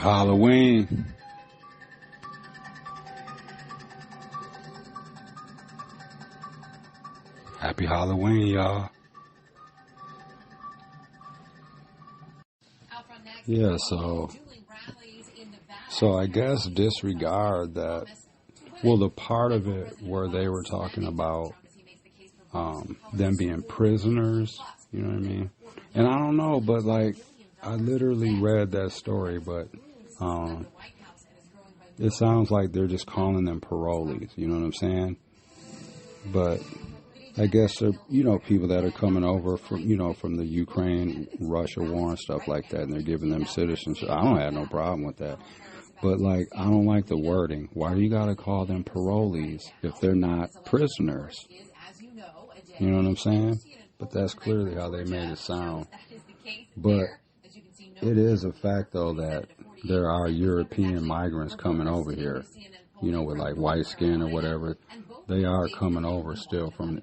Halloween. Happy Halloween, y'all. Yeah, so I guess disregard that. Well, the part of it where they were talking about them being prisoners, you know what I mean? And I don't know, but like, I literally read that story, but it sounds like they're just calling them parolees, you know what I'm saying? But I guess they're, people that are coming over from, from the Ukraine, Russia war and stuff like that, and they're giving them citizenship. I don't have no problem with that. But, like, I don't like the wording. Why do you got to call them parolees if they're not prisoners? You know what I'm saying? But that's clearly how they made it sound. But it is a fact, though, that there are European migrants coming over here, with, like, white skin or whatever. They are coming over still from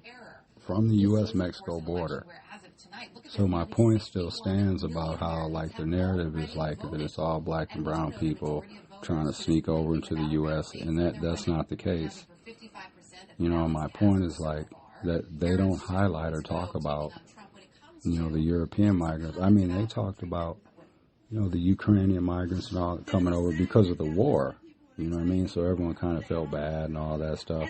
the U.S.-Mexico border. So my point still stands about how, like, the narrative is like that it's all black and brown people trying to sneak over into the U.S., and that's not the case. My point is, like, that they don't highlight or talk about, the European migrants. I mean, they talked about, the Ukrainian migrants and all coming over because of the war, you know what I mean? So everyone kind of felt bad and all that stuff.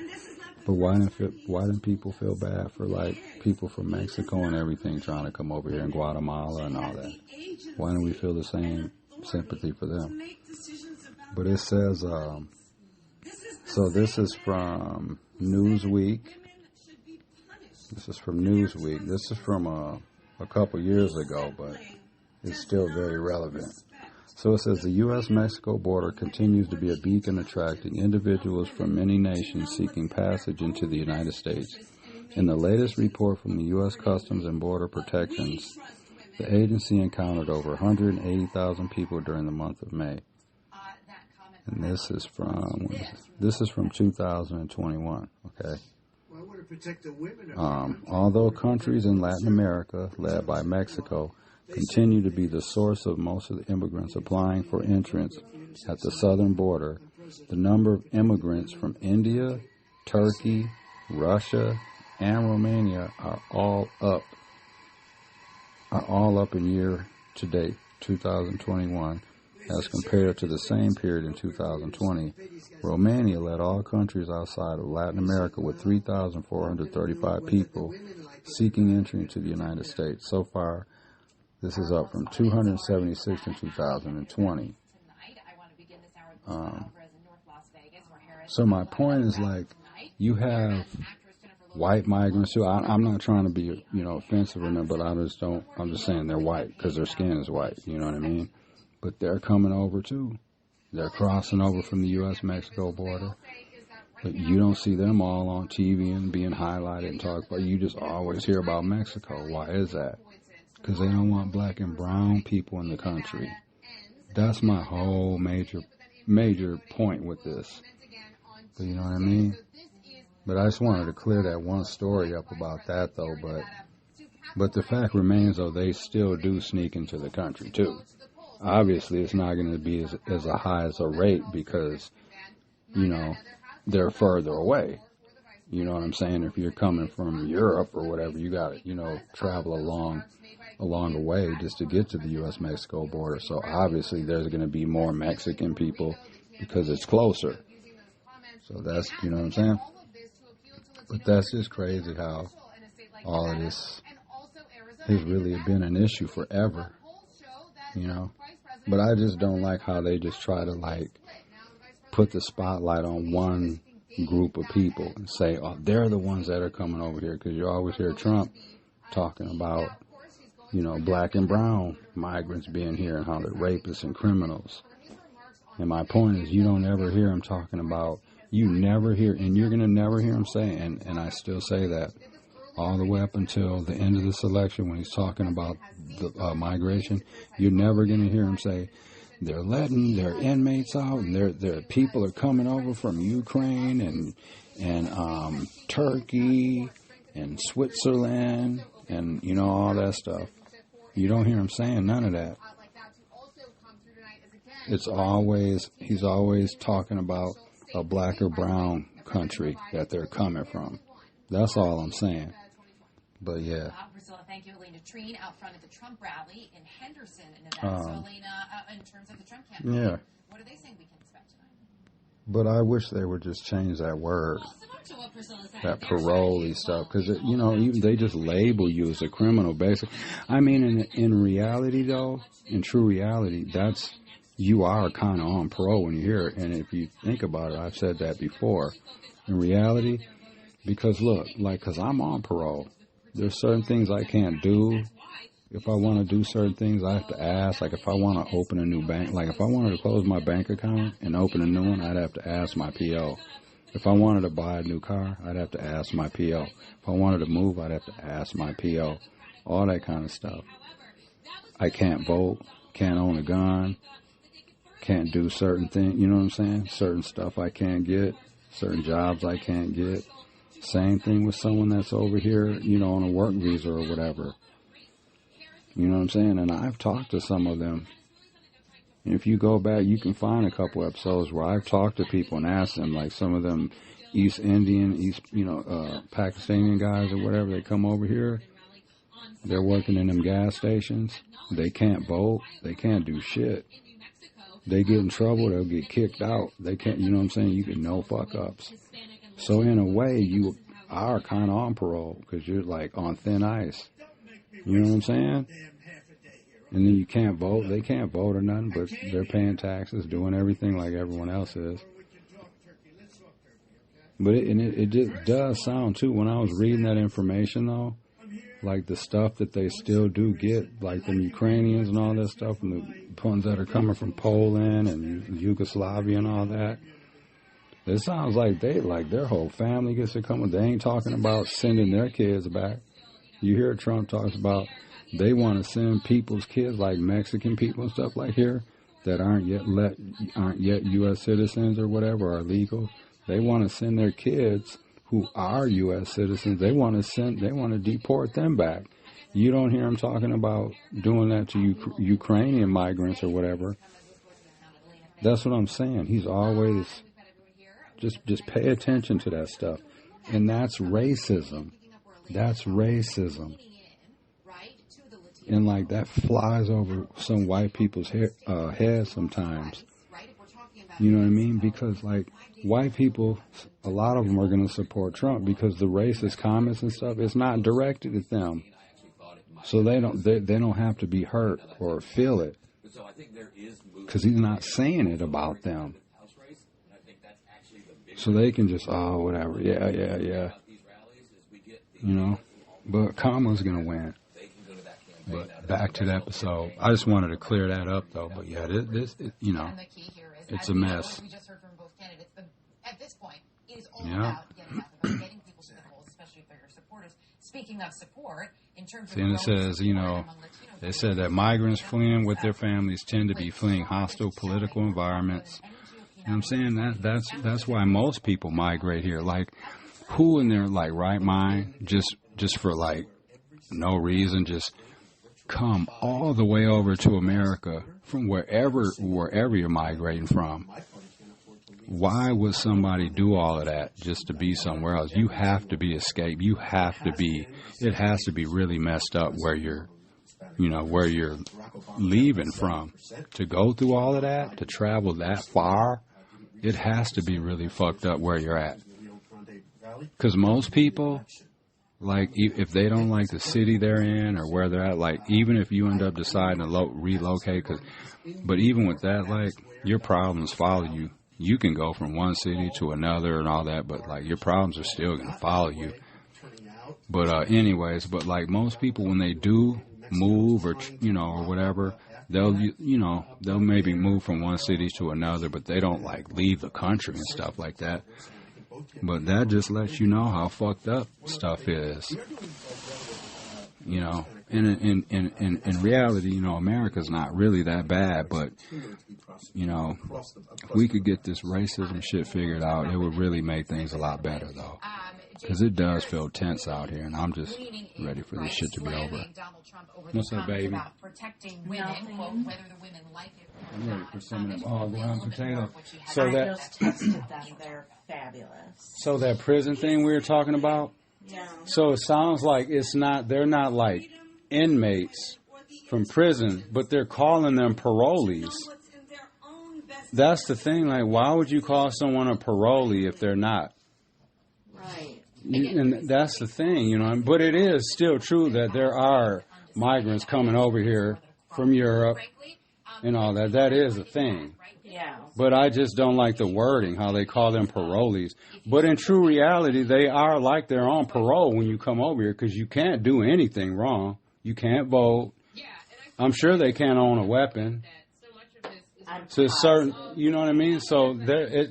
But why didn't people feel bad for, like, people from Mexico and everything trying to come over here and Guatemala and all that? Why don't we feel the same sympathy for them? But it says, so this is from Newsweek. This is from a couple years ago, but it's still very relevant. So it says the U.S.-Mexico border continues to be a beacon attracting individuals from many nations seeking passage into the United States. In the latest report from the U.S. Customs and Border Protections, the agency encountered over 180,000 people during the month of May. And this is from 2021, okay? Although countries in Latin America, led by Mexico, continue to be the source of most of the immigrants applying for entrance at the southern border, the number of immigrants from India, Turkey, Russia, and Romania are all up in year to date, 2021, as compared to the same period in 2020. Romania led all countries outside of Latin America with 3,435 people seeking entry into the United States. So far, this is up from 276 in 2020. So my point is, like, you have white migrants who, I'm not trying to be, offensive or nothing, but I'm just saying they're white because their skin is white, you know what I mean? But they're coming over too. They're crossing over from the U.S.-Mexico border. But you don't see them all on TV and being highlighted and talked about. You just always hear about Mexico. Why is that? Because they don't want black and brown people in the country. That's my whole major point with this. But you know what I mean? But I just wanted to clear that one story up about that, though. But the fact remains, though, they still do sneak into the country, too. Obviously, it's not going to be as high as a rate because, they're further away. You know what I'm saying? If you're coming from Europe or whatever, you got to, travel along the way just to get to the U.S.-Mexico border. So obviously there's going to be more Mexican people because it's closer. So that's, you know what I'm saying? But that's just crazy how all of this has really been an issue forever, But I just don't like how they just try to, like, put the spotlight on one group of people and say, oh, they're the ones that are coming over here, because you always hear Trump talking about, black and brown migrants being here and how they're rapists and criminals. And my point is, you don't ever hear him talking about, you never hear, and you're going to never hear him say, and I still say that, all the way up until the end of this election when he's talking about the migration, you're never going to hear him say, they're letting their inmates out, and their people are coming over from Ukraine and Turkey and Switzerland and, all that stuff. You don't hear him saying none of that. he's always talking about a black or brown country that they're coming from. That's all I'm saying. But yeah. Priscilla, thank you. Elena Treen out front at the Trump rally in Henderson, Nevada. So Elena, in terms of the Trump campaign, yeah. What are they saying we can expect tonight? But I wish they would just change that word, that parolee stuff, because even they just label you as a criminal, basically. I mean, in reality, though, in true reality, you are kind of on parole when you hear it. And if you think about it, I've said that before. In reality, because look, because I'm on parole, there's certain things I can't do. If I want to do certain things, I have to ask. Like if I want to open a new bank, like if I wanted to close my bank account and open a new one, I'd have to ask my PO. If I wanted to buy a new car, I'd have to ask my PO. If I wanted to move, I'd have to ask my PO. All that kind of stuff. I can't vote, can't own a gun, can't do certain things, you know what I'm saying? Certain stuff I can't get, certain jobs I can't get. Same thing with someone that's over here, on a work visa or whatever. You know what I'm saying? And I've talked to some of them. And if you go back, you can find a couple episodes where I've talked to people and asked them, like some of them East Indian, Pakistani guys or whatever, they come over here. They're working in them gas stations. They can't vote. They can't do shit. They get in trouble, they'll get kicked out. They can't, you know what I'm saying? You get no fuck-ups. So in a way, you are kind of on parole because you're like on thin ice. You know what I'm saying? And then you can't vote. They can't vote or nothing, but they're paying taxes, doing everything like everyone else is. But it just does sound, too, when I was reading that information, though, like the stuff that they still do get, like the Ukrainians and all that stuff, and the ones that are coming from Poland and Yugoslavia and all that. It sounds like their whole family gets to come. They ain't talking about sending their kids back. You hear Trump talks about they want to send people's kids, like Mexican people and stuff like here, that aren't yet U.S. citizens or whatever, are legal. They want to send their kids who are U.S. citizens. They want to deport them back. You don't hear them talking about doing that to Ukrainian migrants or whatever. That's what I'm saying. He's always just pay attention to that stuff. And that's racism. That's racism. And like that flies over some white people's heads sometimes. You know what I mean? Because like white people, a lot of them are going to support Trump because the racist comments and stuff, it's not directed at them. So they don't have to be hurt or feel it because he's not saying it about them. So they can just, whatever, yeah. You know, but Kamala's going to win. But back to the episode. I just wanted to clear that up, though. But yeah, this it's a mess. At this point, it is all about getting people to the polls, especially if they're your supporters. Speaking of support, in terms of... And it says, they said that migrants fleeing with their families tend to be fleeing hostile political environments. And I'm saying that's why most people migrate here. Like, who in their like right mind just for like no reason just come all the way over to America from wherever you're migrating from? Why would somebody do all of that just to be somewhere else? You have to be escaped. You have to be. It has to be really messed up where you're leaving from to go through all of that, to travel that far. It has to be really fucked up where you're at. Because most people, like, if they don't like the city they're in or where they're at, like, even if you end up deciding to relocate, but even with that, like, your problems follow you. You can go from one city to another and all that, but, like, your problems are still going to follow you. But anyways, but, like, most people, when they do move or, or whatever, they'll maybe move from one city to another, but they don't, like, leave the country and stuff like that. But that just lets you know how fucked up stuff is. In reality, America's not really that bad, but, if we could get this racism shit figured out, it would really make things a lot better, though. Because it does feel tense out here, and I'm just ready for this shit to be over. What's up, baby? Protecting women, quote, whether the women like it or I'm ready for some of them all ground potatoes. So I just tested them. They're fabulous. So that prison thing we were talking about? Yeah. So it sounds like they're not like inmates from prison, but they're calling them parolees. That's the thing. Like, why would you call someone a parolee if they're not? Right. And that's the thing, you know. But it is still true that there are migrants coming over here from Europe and all that. That is a thing. Yeah. But I just don't like the wording, how they call them parolees. But in true reality, they are like they're on parole when you come over here because you can't do anything wrong. You can't vote. I'm sure they can't own a weapon. To certain, you know what I mean? So they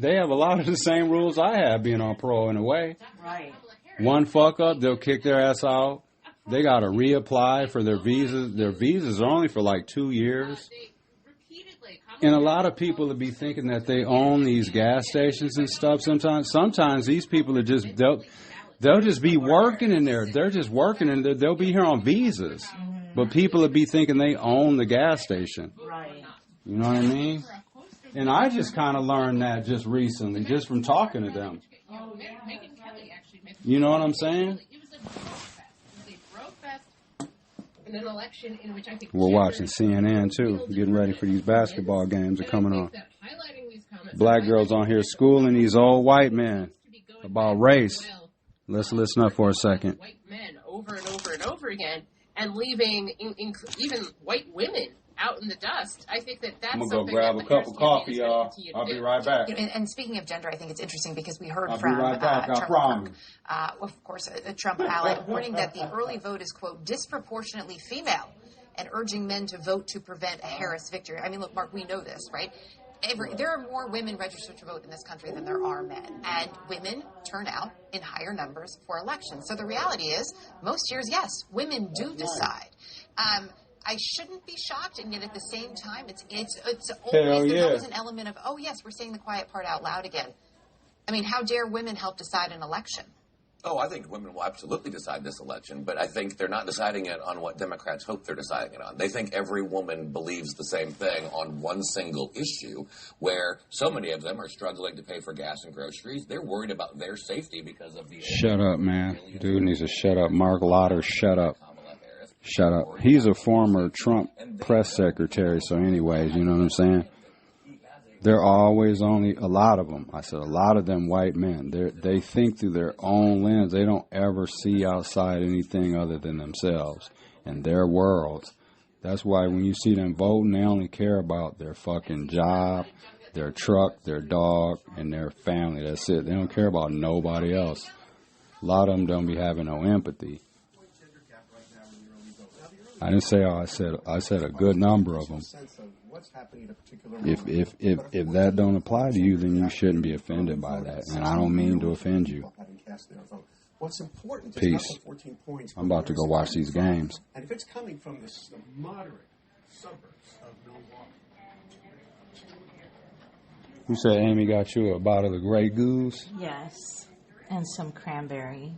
have a lot of the same rules I have being on parole in a way. Right. One fuck up, they'll kick their ass out. They got to reapply for their visas. Their visas are only for like 2 years. And a lot of people would be thinking that they own these gas stations and stuff sometimes. Sometimes these people are just, they'll just be working in there. They're just working in there. They'll be here on visas. But people would be thinking they own the gas station. Right. You know what I mean? And I just kind of learned that just recently, just from talking to them. You know what I'm saying? We're watching CNN, too. Getting ready for these basketball games that are coming on. Black girls on here schooling these old white men about race. Let's listen up for a second. White men over and over and over again, and leaving even white women out in the dust. I think that's I'm going to go grab a cup of coffee, y'all. I'll be right back. And speaking of gender, I think it's interesting because we heard I'll from be right back, I promise. of course, a Trump ally, warning that the early vote is, quote, disproportionately female and urging men to vote to prevent a Harris victory. I mean, look, Mark, we know this, right? There are more women registered to vote in this country than there are men. And women turn out in higher numbers for elections. So the reality is, most years, yes, women do decide. I shouldn't be shocked, and yet at the same time, it's always, there's always an element of, oh, yes, we're saying the quiet part out loud again. I mean, how dare women help decide an election? Oh, I think women will absolutely decide this election, but I think they're not deciding it on what Democrats hope they're deciding it on. They think every woman believes the same thing on one single issue, where so many of them are struggling to pay for gas and groceries. They're worried about their safety because of the... Shut up, man. Dude needs to shut up. Mark Lauder, shut up. Shut up. He's a former Trump press secretary, so anyways, you know what I'm saying? They're always only, a lot of them, I said a lot of them white men, they think through their own lens. They don't ever see outside anything other than themselves and their worlds. That's why when you see them voting, they only care about their fucking job, their truck, their dog, and their family. That's it. They don't care about nobody else. A lot of them don't be having no empathy. I didn't say all. I said a good number of them. If that don't apply to you, then you shouldn't be offended by that. And I don't mean to offend you. Peace. I'm about to go watch these games. And if it's coming from the moderate suburbs of Milwaukee. You said Amy got you a bottle of Grey Goose? Yes. And some cranberry.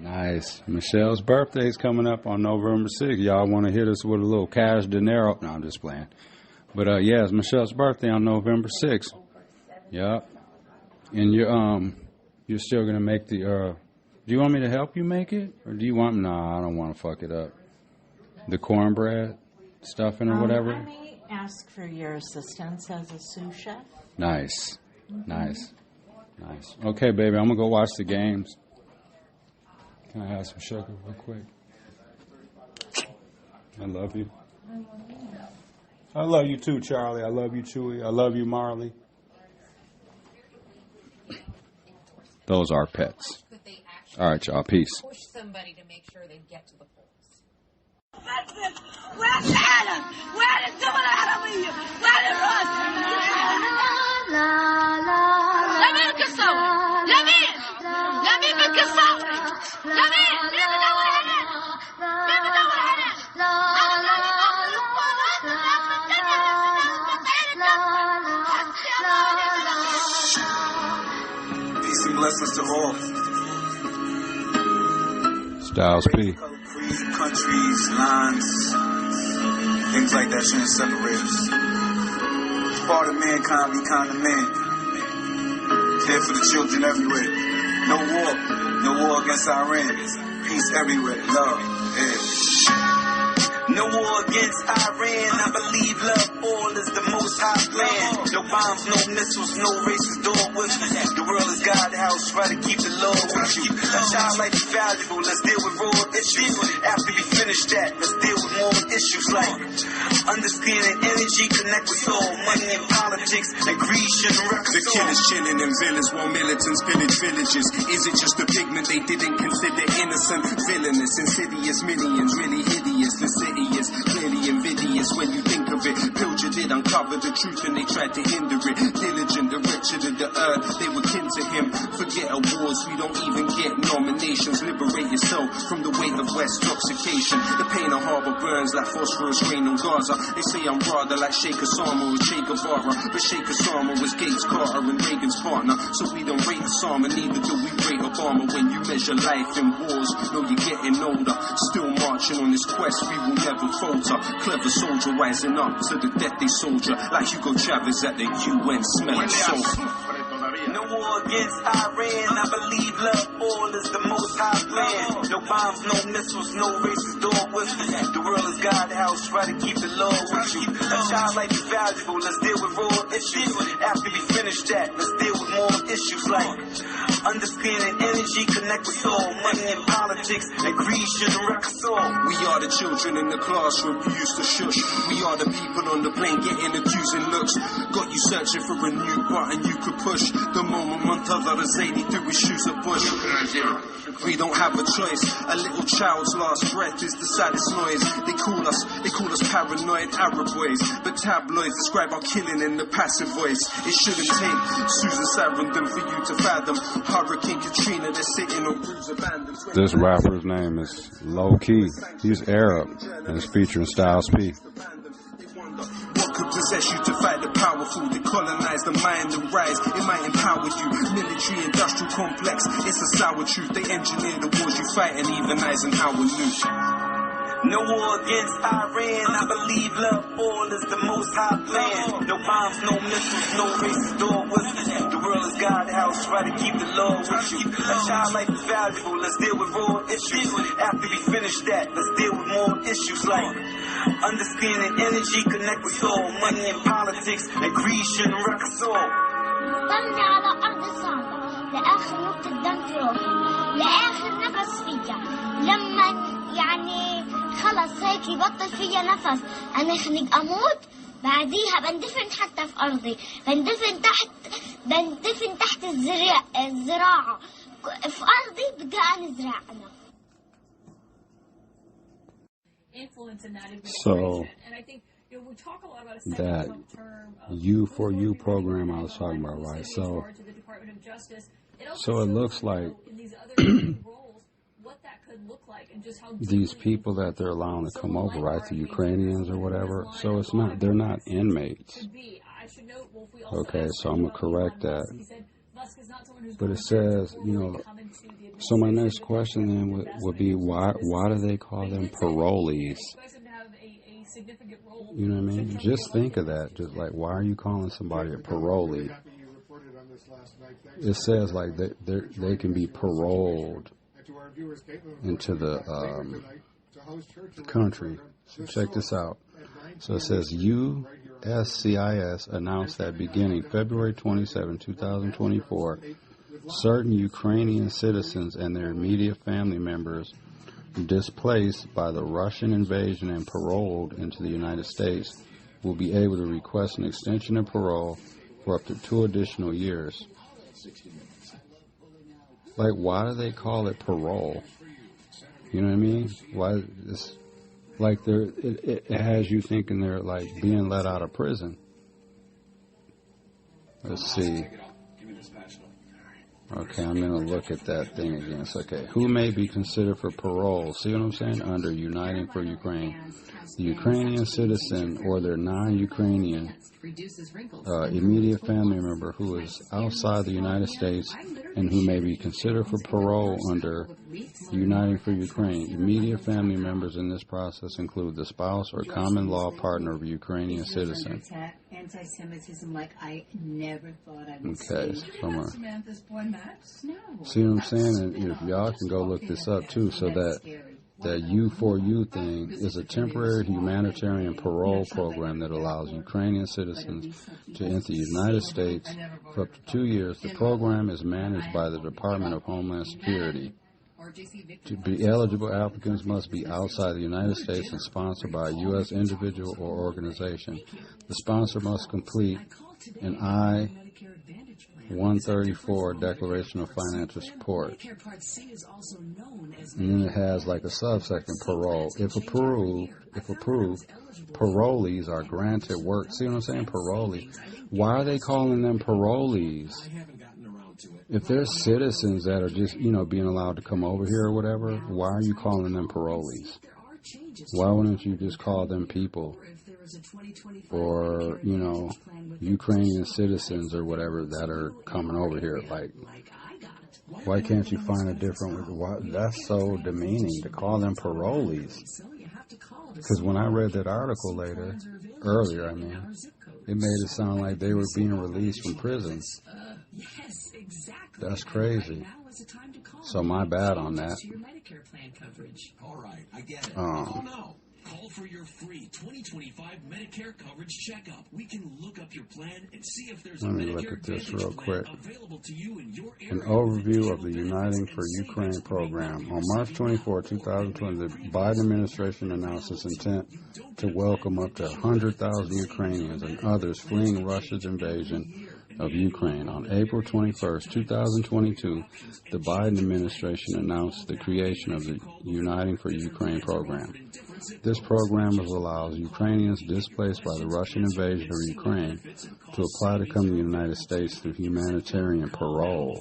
Nice. Michelle's birthday is coming up on November 6th. Y'all want to hit us with a little cash dinero? No, I'm just playing. But yeah, it's Michelle's birthday on November 6th. Yeah. And you're still gonna make the do you want me to help you make it? Or do you want I don't want to fuck it up. The cornbread stuffing or whatever? I may ask for your assistance as a sous chef. Nice. Nice. Nice. Okay, baby, I'm gonna go watch the games. Can I have some sugar real quick? I love you. I love you too, Charlie. I love you, Chewy. I love you, Marley. Those are pets. All right, y'all. Peace. Push somebody to make sure they get to the polls. Where's Shannon? Where is someone out of me? Where is Russ? Let me blessings to all. Styles P. Countries, lines, things like that shouldn't separate us. It's part of mankind, be kind of man. Care for the children everywhere. No war against Iran. Peace everywhere, love, yeah. No war against Iran, I believe love all is the most high plan. No bombs, no missiles, no racist dog whistles. The world is God's house, try to keep the law with you. A child life is valuable, let's deal with raw issues. After we finish that, let's deal with more issues like understanding energy, connect with soul, money and politics, and greed shouldn't wreck us all. The killers chilling in villas while militants pillage villages. Is it just a pigment they didn't consider innocent? Villainous, insidious, millions, really hideous. The city is clearly invidious when you think of it. Pilger did uncover the truth and they tried to hinder it. Diligent, the wretched of the earth, they were kin to him. Forget awards, we don't even get nominations. Liberate yourself from the weight of West toxication. The pain of harbor burns like phosphorus rain on Gaza. They say I'm rather like Sheikh Osama or Che Guevara, but Sheikh Osama was Gates, Carter and Reagan's partner. So we don't rate Osama, neither do we rate Obama. When you measure life in wars, know you're getting older. Still marching on this quest, we will never falter. Clever soldier rising up to the death they soldier, like Hugo Chavez at the UN smelling sulfur. No war against Iran, I believe love all is the most high plan. No bombs, no missiles, no racist dog whistles. The world is God's house, try to keep the law with you. A child life is valuable, let's deal with raw issues. After we finish that, let's deal with more issues like understanding energy, connect with soul, money and politics, and greed shouldn't wreck us all. We are the children in the classroom who used to shush. We are the people on the plane getting accusing looks. Got you searching for a new button you could push. The moment Montazar Zaidi threw his shoes at Bush. We don't have a choice. A little child's last breath is the saddest noise. They call us paranoid Arab boys. But tabloids describe our killing in the passive voice. It shouldn't take Susan Sarandon for you to fathom. Hurricane Katrina, they're sitting on roofs abandoned. This rapper's name is Low Key. He's Arab and is featuring Styles P. What could possess you to fight the powerful? Decolonize the mind and rise. It might empower you. Military industrial complex. It's a sour truth. They engineer the wars you fight and even Eisenhower knew. No war against Iran, I believe love all is the most high plan. No bombs, no missiles, no racist dog whistles. The world is God's house, try to keep the law with you. A child life is valuable, let's deal with raw issues. After we finish that, let's deal with more issues like understanding energy, connect with soul, money and politics, and greed shouldn't wreck us all. طلني على أرض صعبة لآخر نقطة دم في روحي لآخر نفس فيا لما يعني خلص هيك يبطل فيا نفس أنا خلق أموت بعديها بندفن حتى في أرضي بندفن تحت الزراعة في أرضي بدي أزرع أنا. So that U4U program I was talking about, right? So it looks like these people that they're allowing to come over, right, the Ukrainians or whatever, so it's not, they're not inmates. Okay, so I'm going to correct that. But it says, so my next question then would be, why do they call them parolees? You know what I mean? Just think of that. Just like, why are you calling somebody a parolee? It says like they can be paroled into the country. So check this out. So it says USCIS announced that beginning February 27, 2024, certain Ukrainian citizens and their immediate family members displaced by the Russian invasion and paroled into the United States will be able to request an extension of parole for up to 2 additional years. Like, why do they call it parole? You know what I mean? Why? It's like it has you thinking they're like being let out of prison. Let's see. Okay, I'm going to look at that thing again. So, okay, who may be considered for parole? See what I'm saying? Under Uniting for Ukraine. The Ukrainian citizen or their non-Ukrainian immediate family member who is outside the United States and who may be considered for parole under Uniting for Ukraine. Immediate family members in this process include the spouse or common law partner of a Ukrainian citizen. Anti-Semitism like I never thought I would okay, see. See what I'm saying? And if y'all can go look this up too, so that U4U thing is a temporary humanitarian parole program that allows Ukrainian citizens to enter the United States for up to 2 years. The program is managed by the Department of Homeland Security. To be eligible, applicants must be outside the United States and sponsored by a U.S. individual or organization. The sponsor must complete an I-134 Declaration of Financial Support. And then it has like a subsection, parole. If approved, parolees are granted work. See what I'm saying? Parolees. Why are they calling them parolees? If they're citizens that are just, being allowed to come over here or whatever, why are you calling them parolees? Why wouldn't you just call them people? Or, Ukrainian citizens or whatever that are coming over here. Like, why can't you find a different... That's so demeaning to call them parolees. Because when I read that article earlier, it made it sound like they were being released from prison. That's crazy. So my bad on that. Call for your free 2025 Medicare coverage checkup. We can look up your plan and see if there's a Medicare Advantage plan available to you in your area. An overview of the Uniting for Ukraine program. On March 24, 2020, the Biden administration announced its intent to welcome up to 100,000 Ukrainians and others fleeing Russia's invasion of Ukraine. On April 21, 2022, the Biden administration announced the creation of the Uniting for Ukraine program. This program allows Ukrainians displaced by the Russian invasion of Ukraine to apply to come to the United States through humanitarian parole.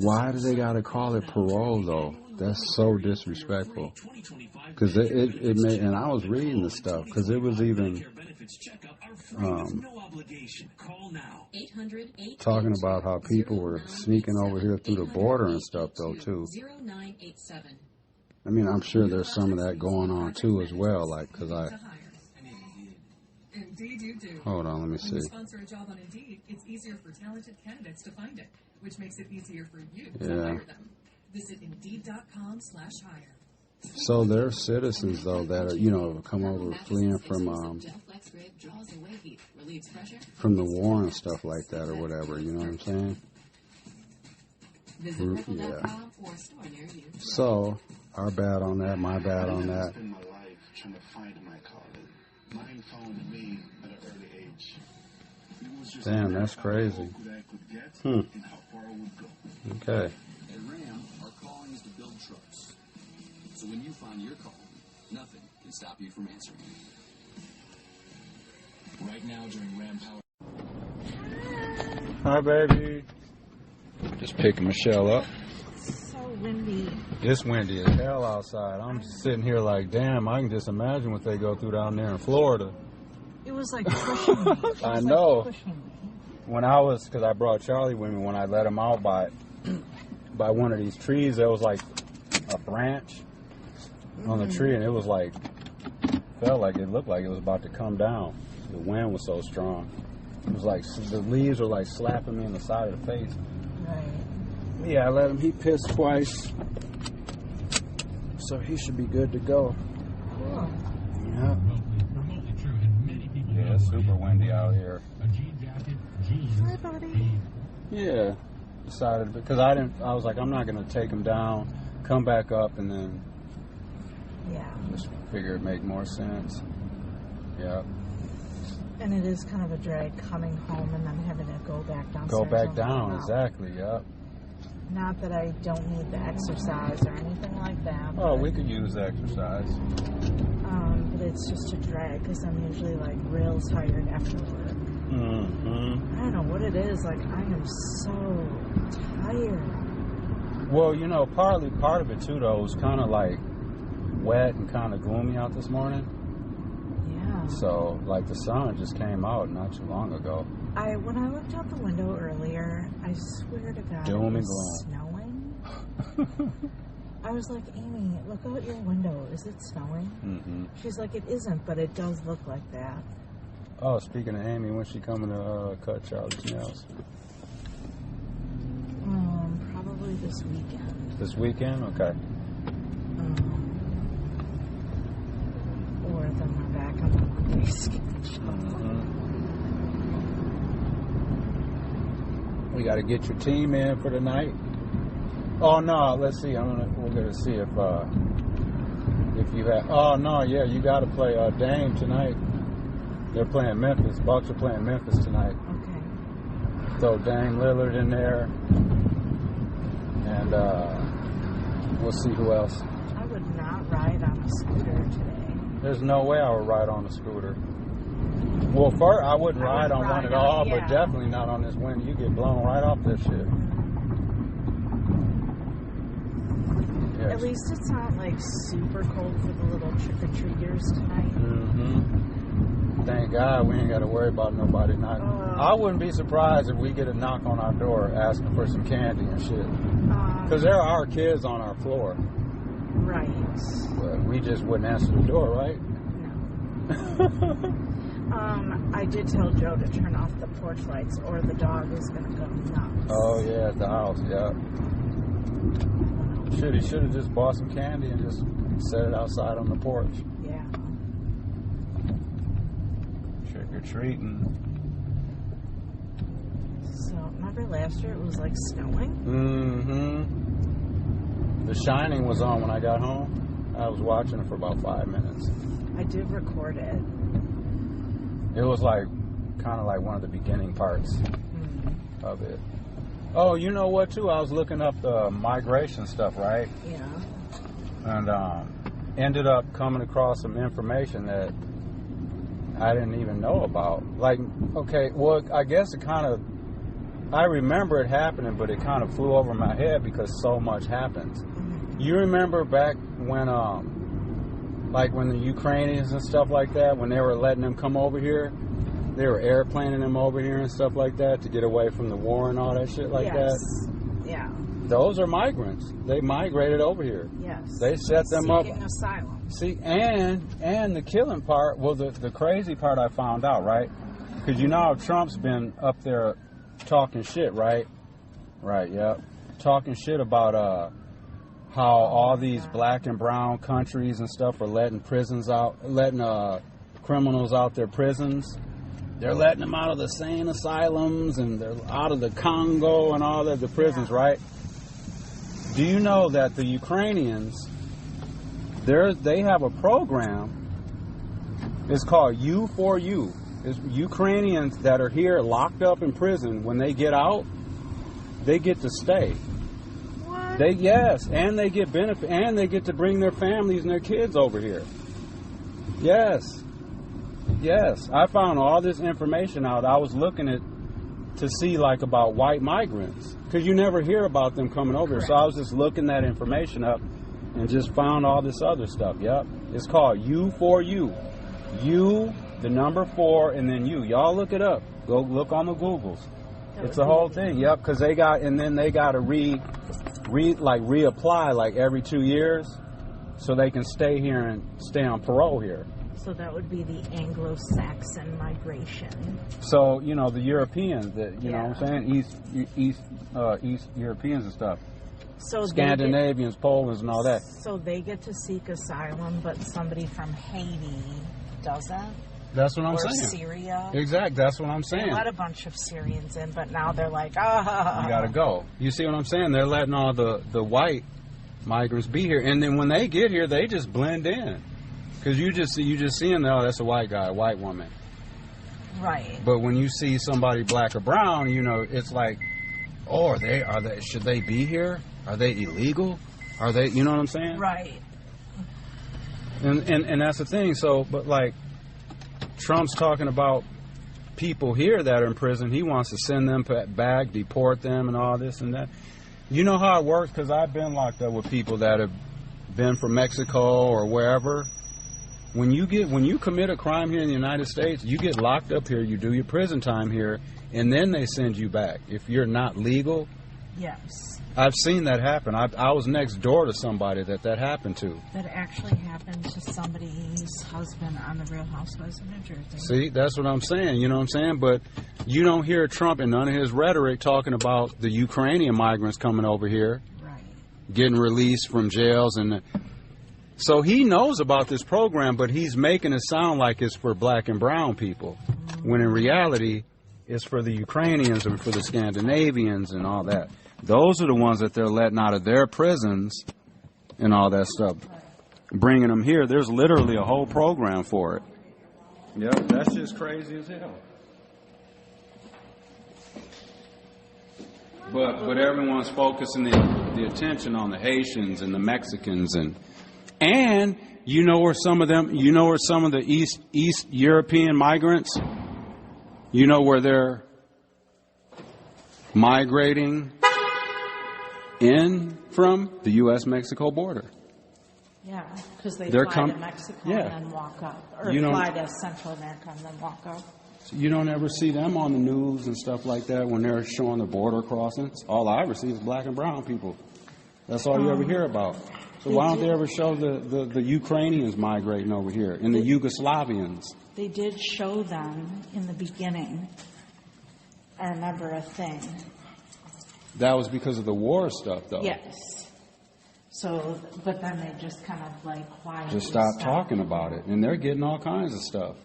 Why do they got to call it parole, though? That's so disrespectful. Because it made, and I was reading the stuff, because it was even talking about how people were sneaking over here through the border and stuff, though, too. I'm sure there's some of that going on, too, as well, because Indeed you do. Hold on, let me see. When you sponsor a job on Indeed, it's easier for talented candidates to find it, which makes it easier for you to hire them. Visit Indeed.com/hire. So there are citizens, though, that are, come over fleeing from the war and stuff like that or whatever, you know what I'm saying? Yeah. So, our bad on that, my bad on that. Damn, that's crazy. Okay. So when you find your call, nothing can stop you from answering it. Right now during Ram Power. Hi, baby. Just picking Michelle up. So windy. It's windy as hell outside. I'm just sitting here like, damn, I can just imagine what they go through down there in Florida. It was like pushing me. I know. When because I brought Charlie with me, when I let him out by one of these trees, there was like a branch on the tree, and it was like, it looked like it was about to come down. The wind was so strong. It was like, the leaves were like slapping me in the side of the face. Right. Yeah, I let him, he pissed twice. So he should be good to go. Cool. Yeah. Yeah, it's super windy out here. Hi, buddy. Yeah. Decided, because I was like, I'm not going to take him down, come back up, and then just figure it'd make more sense. Yeah. And it is kind of a drag coming home and then having to go back downstairs. Go back down, exactly, yep. Not that I don't need the exercise or anything like that. Oh, we could use exercise. But it's just a drag because I'm usually like real tired after work. Mm-hmm. I don't know what it is. Like, I am so tired. Well, you know, part of it too, though, was kind of like wet and kind of gloomy out this morning. Yeah. So, like, the sun just came out not too long ago. When I looked out the window earlier, I swear to God, Doom it and was snowing. I was like, Amy, look out your window. Is it snowing? Mm-hmm. She's like, it isn't, but it does look like that. Oh, speaking of Amy, when's she coming to cut Charlie's nails? Probably this weekend. This weekend? Okay. Or then we're back on the Monday schedule. We got to get your team in for tonight. Oh no, let's see. We're gonna see if you have. Oh no, yeah, you got to play Dame tonight. They're playing Memphis. Bucks are playing Memphis tonight. Okay. Throw Dame Lillard in there, and we'll see who else. I would not ride on a scooter today. There's no way I would ride on a scooter. Well, first, I wouldn't ride on one at all, but definitely not on this wind. You get blown right off this shit. Yes. At least it's not like super cold for the little trick-or-treaters tonight. Mm-hmm. Thank God we ain't got to worry about nobody knocking. I wouldn't be surprised if we get a knock on our door asking for some candy and shit. Because there are kids on our floor. Right. But we just wouldn't answer the door, right? No. I did tell Joe to turn off the porch lights or the dog is going to go nuts. Oh, yeah, at the house, yeah. He should have just bought some candy and just set it outside on the porch. Yeah. Trick-or-treating. So, remember last year it was like snowing? Mm-hmm. The Shining was on when I got home. I was watching it for about 5 minutes. I did record it. It was like, kind of like one of the beginning parts of it. Oh, you know what, too? I was looking up the migration stuff, right? Yeah. And ended up coming across some information that I didn't even know about. Like, okay, well, I guess it kind of, I remember it happening, but it kind of flew over my head because so much happens. You remember back when, like when the Ukrainians and stuff like that, when they were letting them come over here, they were airplaning them over here and stuff like that to get away from the war and all that shit like that? Yeah. Those are migrants. They migrated over here. Yes. They set them up. Seeking asylum. See, and the killing part, well, the crazy part I found out, right? Because you know how Trump's been up there talking shit, right? Right, yep. Talking shit about how all these black and brown countries and stuff are letting criminals out their prisons. They're letting them out of the insane asylums and they're out of the Congo and all of the prisons, right? Do you know that the Ukrainians, they have a program, it's called U4U. It's Ukrainians that are here locked up in prison, when they get out, they get to stay. What? And they get benefit, and they get to bring their families and their kids over here. Yes. I found all this information out. I was looking at to see like about white migrants, because you never hear about them coming over here. So I was just looking that information up and just found all this other stuff. Yep. It's called U4U. U, the number 4, and then U. Y'all look it up. Go look on the Googles. It's the whole thing. Yep. Because they got to reapply like every 2 years, so they can stay here and stay on parole here. So that would be the Anglo-Saxon migration. So, you know, the Europeans, you know what I'm saying? East Europeans and stuff. So Scandinavians, Poles, and all that. So they get to seek asylum, but somebody from Haiti doesn't? That's what I'm or saying. Syria. Exactly. That's what I'm saying. They let a bunch of Syrians in, but now they're like, You got to go. You see what I'm saying? They're letting all the white migrants be here. And then when they get here, they just blend in. Because you just see them, oh, that's a white guy, a white woman. Right. But when you see somebody black or brown, you know, it's like, oh, should they be here? Are they illegal? Are they, you know what I'm saying? Right. And that's the thing. So, but like, Trump's talking about people here that are in prison, he wants to send them back, deport them, and all this and that. You know how it works? Because I've been locked up with people that have been from Mexico or wherever. When you commit a crime here in the United States, you get locked up here, you do your prison time here, and then they send you back. If you're not legal. Yes. I've seen that happen. I was next door to somebody that happened to. That actually happened to somebody's husband on the Real Housewives of New Jersey. See, that's what I'm saying. You know what I'm saying? But you don't hear Trump in none of his rhetoric talking about the Ukrainian migrants coming over here, right, getting released from jails. So he knows about this program, but he's making it sound like it's for black and brown people, when in reality, it's for the Ukrainians and for the Scandinavians and all that. Those are the ones that they're letting out of their prisons and all that stuff, bringing them here. There's literally a whole program for it. Yep, that's just crazy as hell. But everyone's focusing the attention on the Haitians and the Mexicans and you know where some of the East European migrants, you know where they're migrating in from? The U.S.-Mexico border. Yeah, because they fly to Mexico and then walk up. Or fly to Central America and then walk up. So you don't ever see them on the news and stuff like that when they're showing the border crossings. All I ever see is black and brown people. That's all you ever hear about. So why don't they ever show the Ukrainians migrating over here and the Yugoslavians? They did show them in the beginning. I remember a thing. That was because of the war stuff, though. Yes. So, but then they just kind of like quietly just stopped talking about it, and they're getting all kinds of stuff.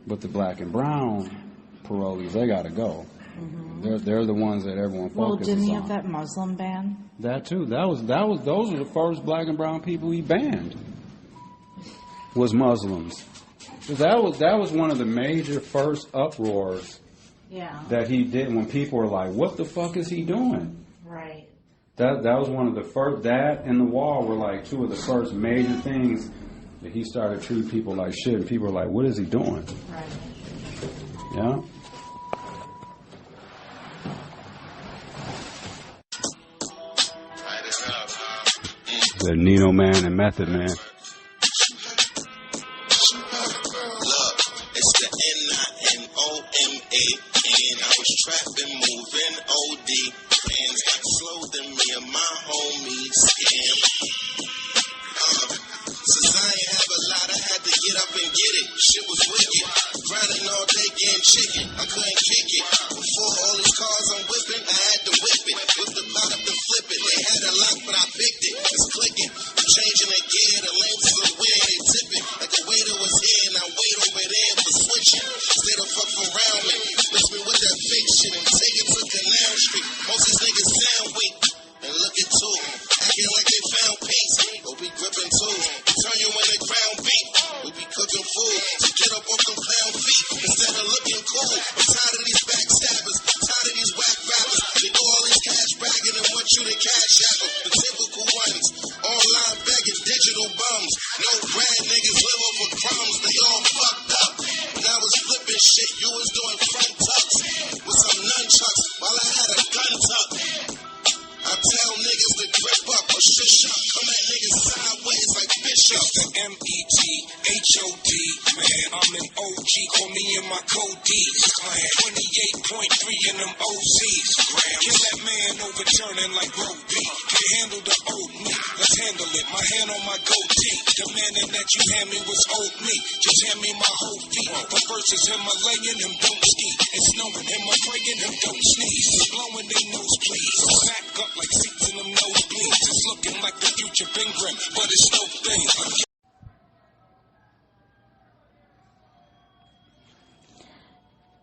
But the black and brown parolees, they got to go. Mm-hmm. They're the ones that everyone focuses on. Well, didn't he have that Muslim ban? That too. Those were the first black and brown people he banned. Was Muslims. That was one of the major first uproars. Yeah. That he did when people were like, "What the fuck is he doing?" Right. That was one of the first. That and the wall were like two of the first major things that he started treating people like shit, and people were like, "What is he doing?" Right. Yeah. The Nino Man and Method Man.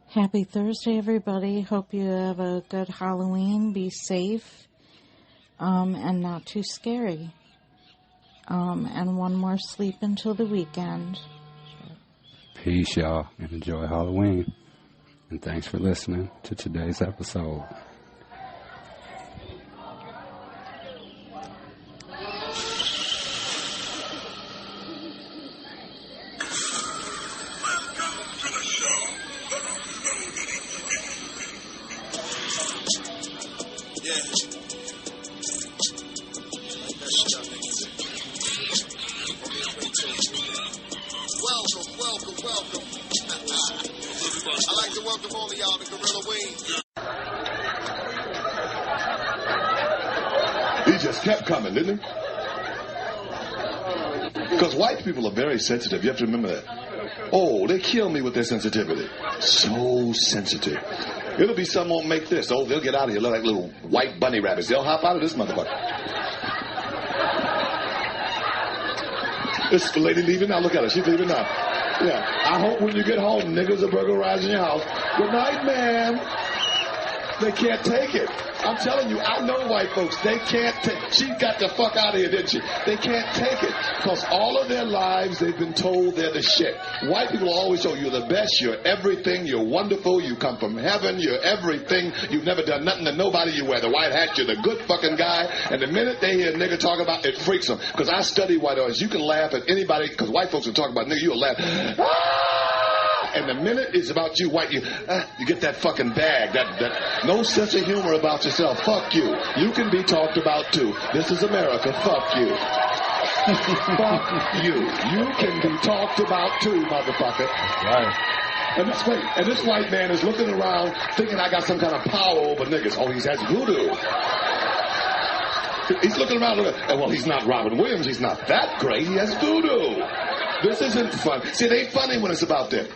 Happy Thursday, everybody. Hope you have a good Halloween. Be safe, and not too scary. And one more sleep until the weekend. Peace, y'all, and enjoy Halloween. And thanks for listening to today's episode. Welcome to the Yeah. Welcome. I'd like to welcome all of y'all to Gorilla Wings. He just kept coming, didn't he? Because white people are very sensitive. You have to remember that. Oh, they kill me with their sensitivity. So sensitive. It'll be some won't make this. Oh, they'll get out of here like little white bunny rabbits. They'll hop out of this motherfucker. This lady leaving now. Look at her. She's leaving now. Yeah. I hope when you get home, niggas are burglarizing your house. Good night, ma'am. They can't take it. I'm telling you, I know white folks. They can't take. She got the fuck out of here, didn't she? They can't take it because all of their lives they've been told they're the shit. White people always show you're the best, you're everything, you're wonderful, you come from heaven, you're everything. You've never done nothing to nobody. You wear the white hat, you're the good fucking guy. And the minute they hear a nigga talk about it, freaks them. Because I study white boys. You can laugh at anybody because white folks will talk about nigga, you'll laugh. And the minute it's about you, white, you get that fucking bag, that no sense of humor about yourself. Fuck you. You can be talked about too. This is America. Fuck you. Fuck you. You can be talked about too, motherfucker. Right. And this white man is looking around thinking I got some kind of power over niggas. Oh, he has voodoo. He's looking around, well, he's not Robin Williams. He's not that great. He has voodoo. This isn't fun. See, it ain't funny when it's about them.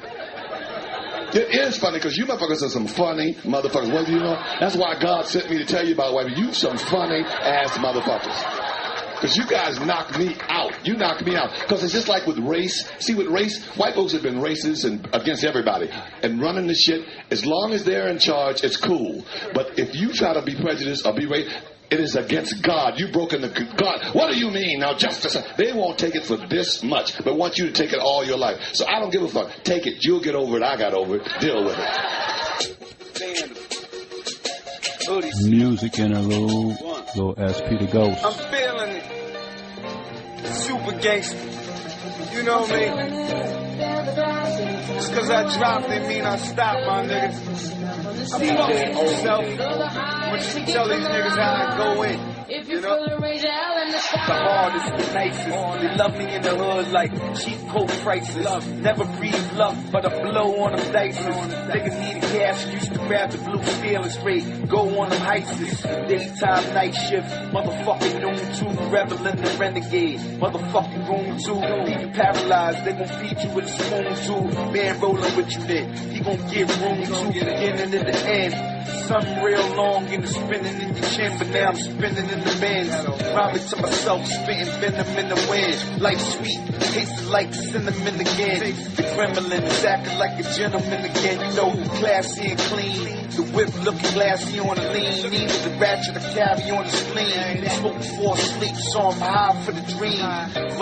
It is funny because you motherfuckers are some funny motherfuckers. Well, you know, that's why God sent me to tell you about white people. You some funny ass motherfuckers. Because you guys knock me out. You knock me out. Because it's just like with race. See, with race, white folks have been racist and against everybody. And running the shit, as long as they're in charge, it's cool. But if you try to be prejudiced or be racist, it is against God. You've broken the God. What do you mean? Now, justice. They won't take it for this much, but want you to take it all your life. So I don't give a fuck. Take it. You'll get over it. I got over it. Deal with it. Music and a little SP to Ghost. I'm feeling it. Super gangster. You know me. Just cause I dropped it mean I stopped, my niggas. I fuck with myself. But you tell these niggas how I go in. You know? The hardest, the nicest. They love me in the hood like cheap coat prices. Never breathe love, but a blow on them dices. Niggas needed cash, used to grab the blue steel and straight go on them heists. Daytime, night shift, motherfucking noon 2, reveling the renegade. Motherfucking room 2, leave you paralyzed. They gon' feed you with a spoon too. Man rolling with you there, he gon' give room to the beginning and the end. Something real long and it's spinning in your chin, but now I'm spinning in the bends. Probably to myself, spitting venom in the wind. Like sweet, tasting like cinnamon again. The Kremlin is acting like a gentleman again. You know, classy and clean. The whip looking glassy on the lean. Needed the ratchet to carry on the spleen. Smoke before sleep, so I'm high for the dream.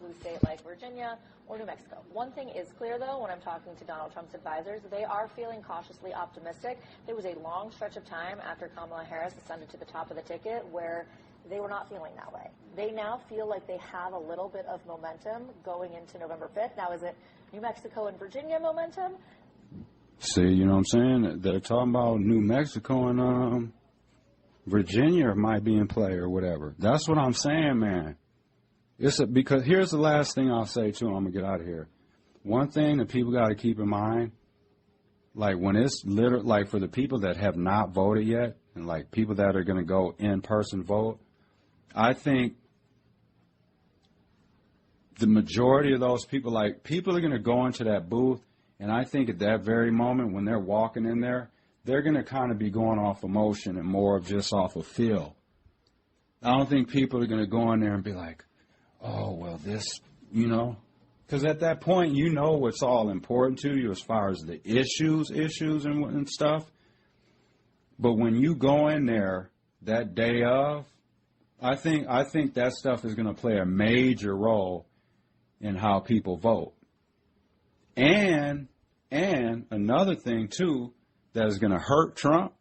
Blue state like Virginia or New Mexico. One thing is clear, though, when I'm talking to Donald Trump's advisors, they are feeling cautiously optimistic. There was a long stretch of time after Kamala Harris ascended to the top of the ticket where they were not feeling that way. They now feel like they have a little bit of momentum going into November 5th. Now, is it New Mexico and Virginia momentum? See, you know what I'm saying? They're talking about New Mexico and Virginia might be in play or whatever. That's what I'm saying, man. Because here's the last thing I'll say, too, and I'm going to get out of here. One thing that people got to keep in mind, like when it's literally, like for the people that have not voted yet, and like people that are going to go in-person vote, I think the majority of those people, like people are going to go into that booth, and I think at that very moment when they're walking in there, they're going to kind of be going off emotion and more of just off of feel. I don't think people are going to go in there and be like, oh, well, this, you know, because at that point, you know what's all important to you as far as the issues and stuff. But when you go in there that day of, I think that stuff is going to play a major role in how people vote. And another thing, too, that is going to hurt Trump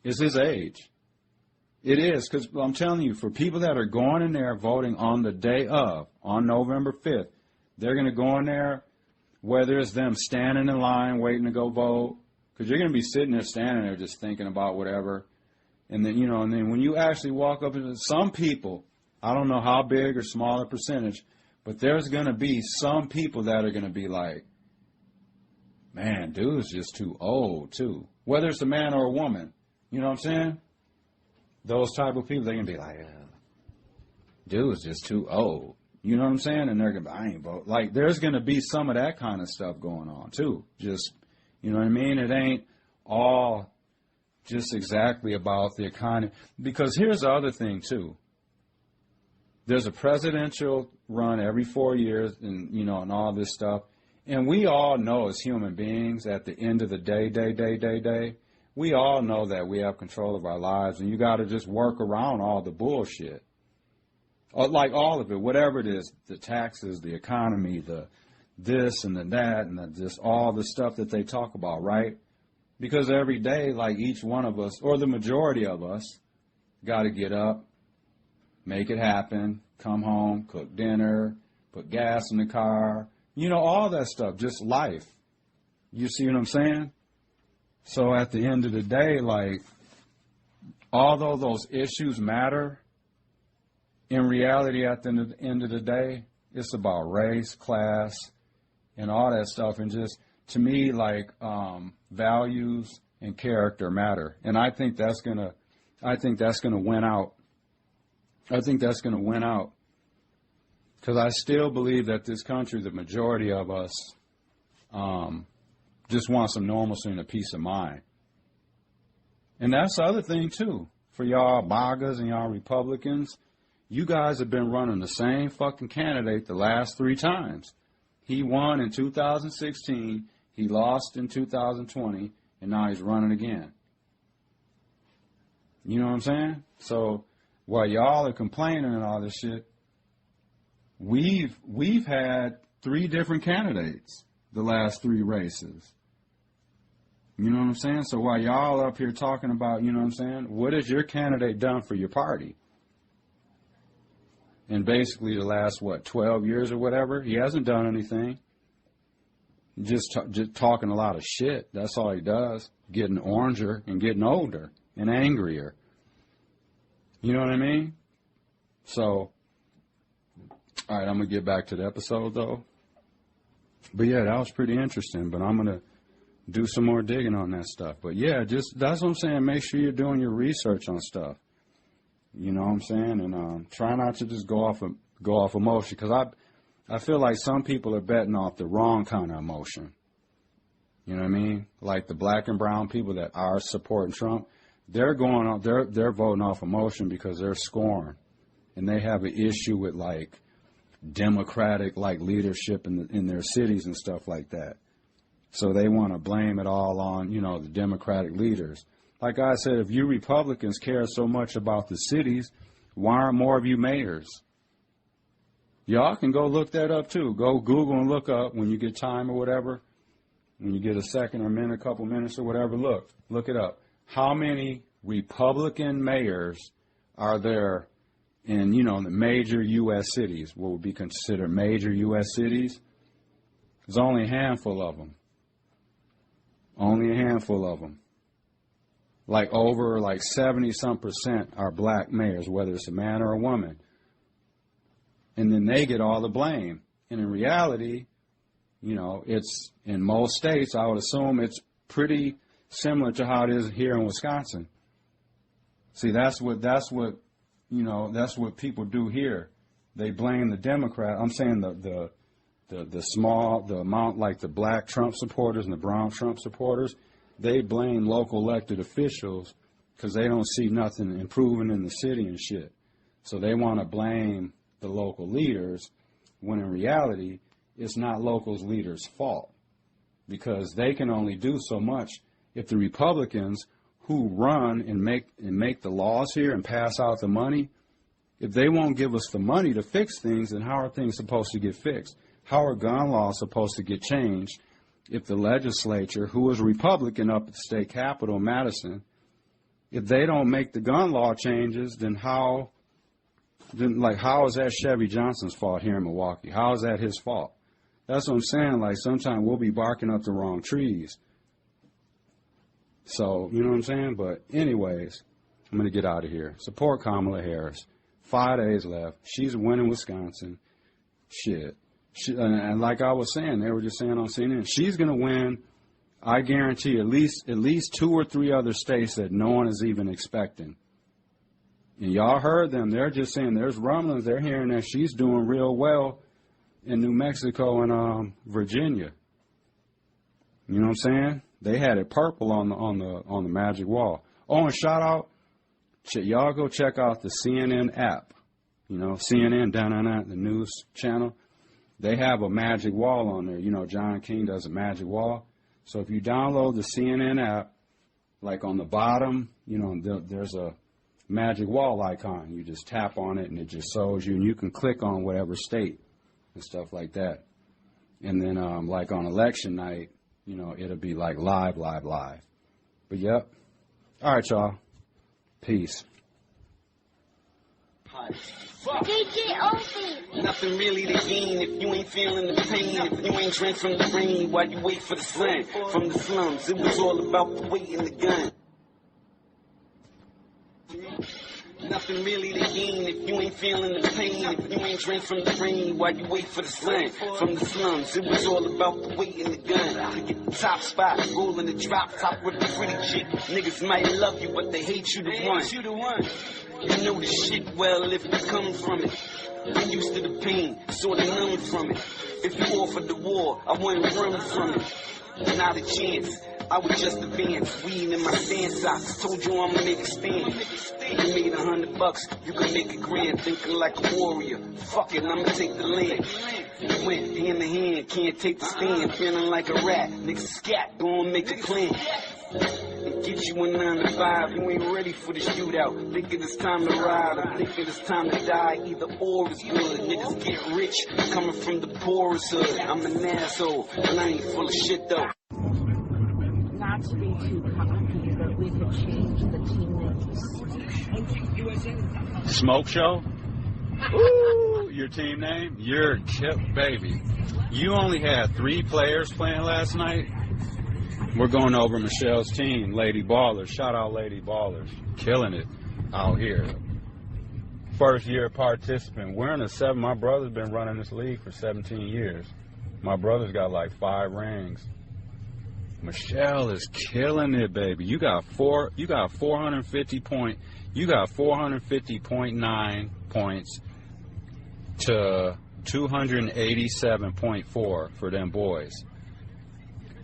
is his age. It is, because I'm telling you, for people that are going in there voting on the day of, on November 5th, they're going to go in there, whether it's them standing in line waiting to go vote, because you're going to be sitting there standing there just thinking about whatever. And then, and then when you actually walk up to some people, I don't know how big or small a percentage, but there's going to be some people that are going to be like, man, dude's just too old, too. Whether it's a man or a woman, you know what I'm saying? Those type of people, they're going to be like, dude's just too old. You know what I'm saying? And they're going to be, I ain't vote. Like, there's going to be some of that kind of stuff going on, too. Just, you know what I mean? It ain't all just exactly about the economy. Because here's the other thing, too. There's a presidential run every 4 years and, and all this stuff. And we all know as human beings at the end of the day, we all know that we have control of our lives, and you got to just work around all the bullshit. Like all of it, whatever it is, the taxes, the economy, the this and the that, and just all the stuff that they talk about, right? Because every day, like each one of us, or the majority of us, got to get up, make it happen, come home, cook dinner, put gas in the car, all that stuff, just life. You see what I'm saying? So at the end of the day, like, although those issues matter, in reality, at the end of the day, it's about race, class, and all that stuff. And just, to me, like, values and character matter. And I think that's going to win out. I think that's going to win out. Because I still believe that this country, the majority of us, just want some normalcy and a peace of mind. And that's the other thing, too. For y'all MAGAs and y'all Republicans, you guys have been running the same fucking candidate the last 3 times. He won in 2016, he lost in 2020, and now he's running again. You know what I'm saying? So while y'all are complaining and all this shit, we've had 3 different candidates the last 3 races. You know what I'm saying? So while y'all up here talking about, you know what I'm saying, what has your candidate done for your party? In basically the last, 12 years or whatever? He hasn't done anything. Just talking a lot of shit. That's all he does. Getting oranger and getting older and angrier. You know what I mean? So, all right, I'm going to get back to the episode, though. But, yeah, that was pretty interesting. But I'm going to do some more digging on that stuff. But, yeah, just that's what I'm saying. Make sure you're doing your research on stuff. You know what I'm saying? And try not to just go off emotion. Because I feel like some people are betting off the wrong kind of emotion. You know what I mean? Like the black and brown people that are supporting Trump, they're voting off emotion because they're scorned. And they have an issue with, like, democratic, like, leadership in their cities and stuff like that. So they want to blame it all on, the democratic leaders. Like I said, if you Republicans care so much about the cities, why aren't more of you mayors? Y'all can go look that up, too. Go Google and look up when you get time or whatever. When you get a second or minute, a couple minutes or whatever, look it up. How many Republican mayors are there in, the major U.S. cities, what would be considered major U.S. cities? There's only a handful of them. Only a handful of them. Like over 70-some% are black mayors, whether it's a man or a woman. And then they get all the blame. And in reality, it's in most states, I would assume it's pretty similar to how it is here in Wisconsin. See, that's what people do here. They blame the Democrat. I'm saying the amount, like the black Trump supporters and the brown Trump supporters, they blame local elected officials because they don't see nothing improving in the city and shit. So they want to blame the local leaders when in reality, it's not local leaders' fault because they can only do so much. If the Republicans who run and make the laws here and pass out the money, if they won't give us the money to fix things, then how are things supposed to get fixed? How are gun laws supposed to get changed if the legislature, who is Republican up at the state capitol, Madison, if they don't make the gun law changes, then how is that Chevy Johnson's fault here in Milwaukee? How is that his fault? That's what I'm saying. Like, sometimes we'll be barking up the wrong trees. So, you know what I'm saying? But anyways, I'm going to get out of here. Support Kamala Harris. 5 days left. She's winning Wisconsin. Shit. And like I was saying, they were just saying on CNN, she's going to win, I guarantee, at least 2 or 3 other states that no one is even expecting. And y'all heard them. They're just saying there's rumblings. They're hearing that she's doing real well in New Mexico and Virginia. You know what I'm saying? They had it purple on the magic wall. Oh, and shout out, y'all go check out the CNN app. You know, CNN, the news channel. They have a magic wall on there. You know, John King does a magic wall. So if you download the CNN app, like on the bottom, you know, there's a magic wall icon. You just tap on it and it just shows you, and you can click on whatever state and stuff like that. And then like on election night, you know, it'll be like live. But yep. All right, y'all. Peace. Nothing really to gain if you ain't feeling the pain. If you ain't drank from the rain while you wait for the slam from the slums. It was all about the weight in the gun. Nothing really to gain if you ain't feeling the pain. If you ain't drank from the rain while you wait for the slam from the slums. It was all about the weight in the gun. To get the top spot, rolling the drop top with the pretty chick. Niggas might love you, but they hate you the one. You know the shit well if you come from it. I'm used to the pain, sort of numb from it. If you offered the war, I wouldn't run from it. Not a chance. I would just advance, weed in my stand socks. Told you I'ma make a stand. You made $100, you can make a grand. Thinking like a warrior. Fuck it, I'ma take the land. You went hand to hand, can't take the stand. Feeling like a rat, niggas scat, go and make a plan. And get you a 9 to 5, you ain't ready for the shootout. Thinking it's time to ride, or thinking it's time to die. Either or is good. Niggas get rich, coming from the poorest hood. I'm an asshole, and I ain't full of shit though. Not to be too cocky, but we could change the team names. Smoke Show? Ooh, your team name? Your chip baby. You only had 3 players playing last night? We're going over Michelle's team, Lady Ballers. Shout out Lady Ballers. Killing it out here. First year participant. We're in a 7. My brother's been running this league for 17 years. My brother's got like 5 rings. Michelle is killing it, baby. You got 450.9 points to 287.4 for them boys.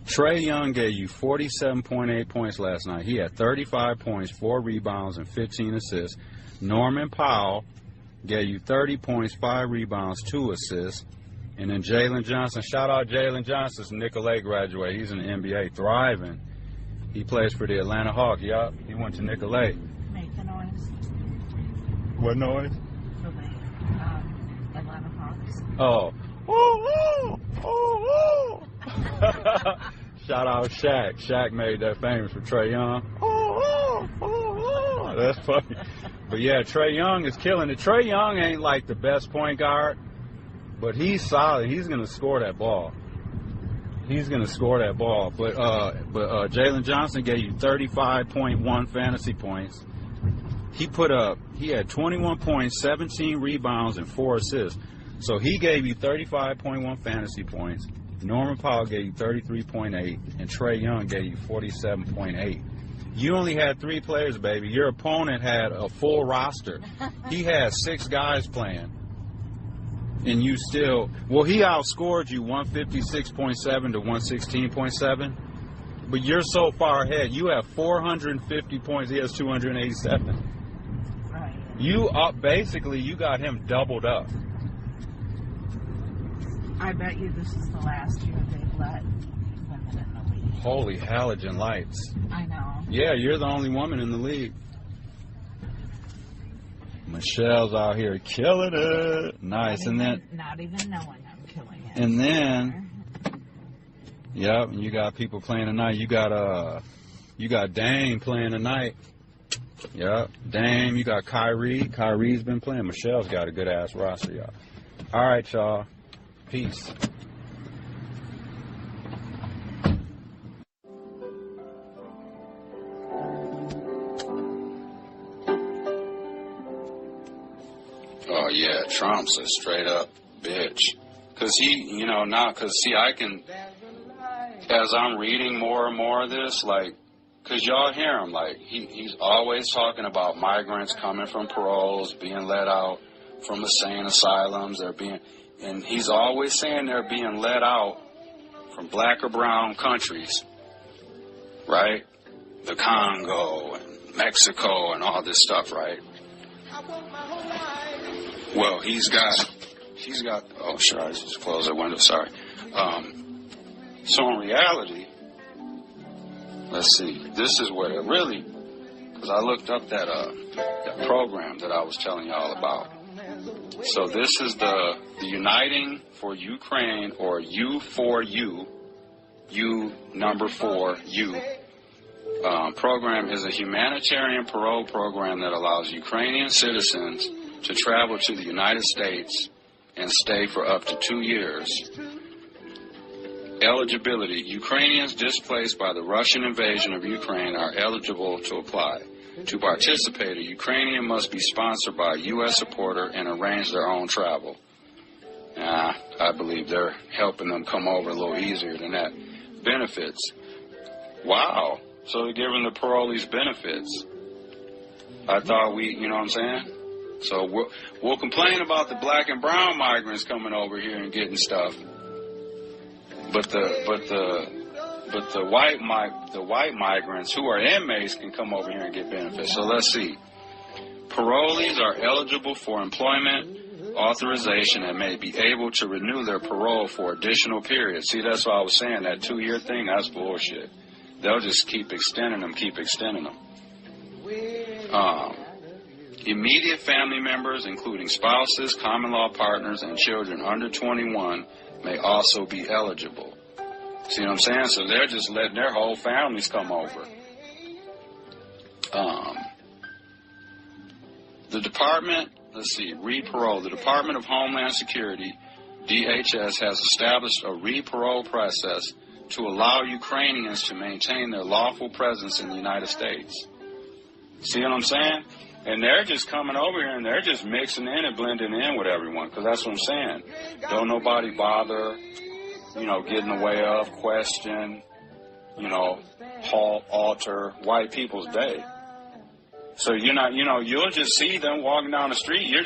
Trae Young gave you 47.8 points last night. He had 35 points, 4 rebounds, and 15 assists. Norman Powell gave you 30 points, 5 rebounds, 2 assists. And then Jalen Johnson, shout out Jalen Johnson, Nicolay graduate. He's in the NBA, thriving. He plays for the Atlanta Hawks. Yup, he went to Nicolay. Make the noise. What noise? For the Atlanta Hawks. Oh. Shout out Shaq. Shaq made that famous for Trae Young. That's funny. But yeah, Trae Young is killing it. Trae Young ain't like the best point guard. But he's solid. He's going to score that ball. But Jalen Johnson gave you 35.1 fantasy points. He had 21 points, 17 rebounds, and 4 assists. So he gave you 35.1 fantasy points. Norman Powell gave you 33.8, and Trae Young gave you 47.8. You only had 3 players, baby. Your opponent had a full roster. He had 6 guys playing. And you still, he outscored you 156.7 to 116.7. But you're so far ahead. You have 450 points. He has 287. Right. You got him doubled up. I bet you this is the last year they've let women in the league. Holy halogen lights. I know. Yeah, you're the only woman in the league. Michelle's out here killing it. Nice. Not even knowing I'm killing it. And then, yep, you got people playing tonight. You got Dame playing tonight. Yep, Dame. You got Kyrie. Kyrie's been playing. Michelle's got a good ass roster, y'all. All right, y'all. Peace. Trump's a straight up bitch. Because he, I can, as I'm reading more and more of this, like, because y'all hear him, like, he's always talking about migrants coming from paroles, being let out from insane asylums, and he's always saying they're being let out from black or brown countries, right? The Congo and Mexico and all this stuff, right? Well, he's got, oh, sure, I just closed the window, sorry. So in reality, let's see, this is what it really, because I looked up that program that I was telling y'all about. So this is the Uniting for Ukraine, or U4U, U4U. Program is a humanitarian parole program that allows Ukrainian citizens to travel to the United States and stay for up to 2 years. Eligibility. Ukrainians displaced by the Russian invasion of Ukraine are eligible to apply. To participate, a Ukrainian must be sponsored by a U.S. supporter and arrange their own travel. I believe they're helping them come over a little easier than that. Benefits. Wow. So they're giving the parolees benefits. I thought you know what I'm saying? So we'll complain about the black and brown migrants coming over here and getting stuff. But the white migrants who are inmates can come over here and get benefits. So let's see. Parolees are eligible for employment authorization and may be able to renew their parole for additional periods. See, that's what I was saying. That 2-year thing, that's bullshit. They'll just keep extending them. Immediate family members, including spouses, common law partners, and children under 21, may also be eligible. See what I'm saying? So they're just letting their whole families come over. The Department, re-parole. The Department of Homeland Security, DHS, has established a re-parole process to allow Ukrainians to maintain their lawful presence in the United States. See what I'm saying? And they're just coming over here and they're just mixing in and blending in with everyone, because that's what I'm saying. Don't nobody bother, get in the way of, question, halt, alter white people's day. So you'll just see them walking down the street. You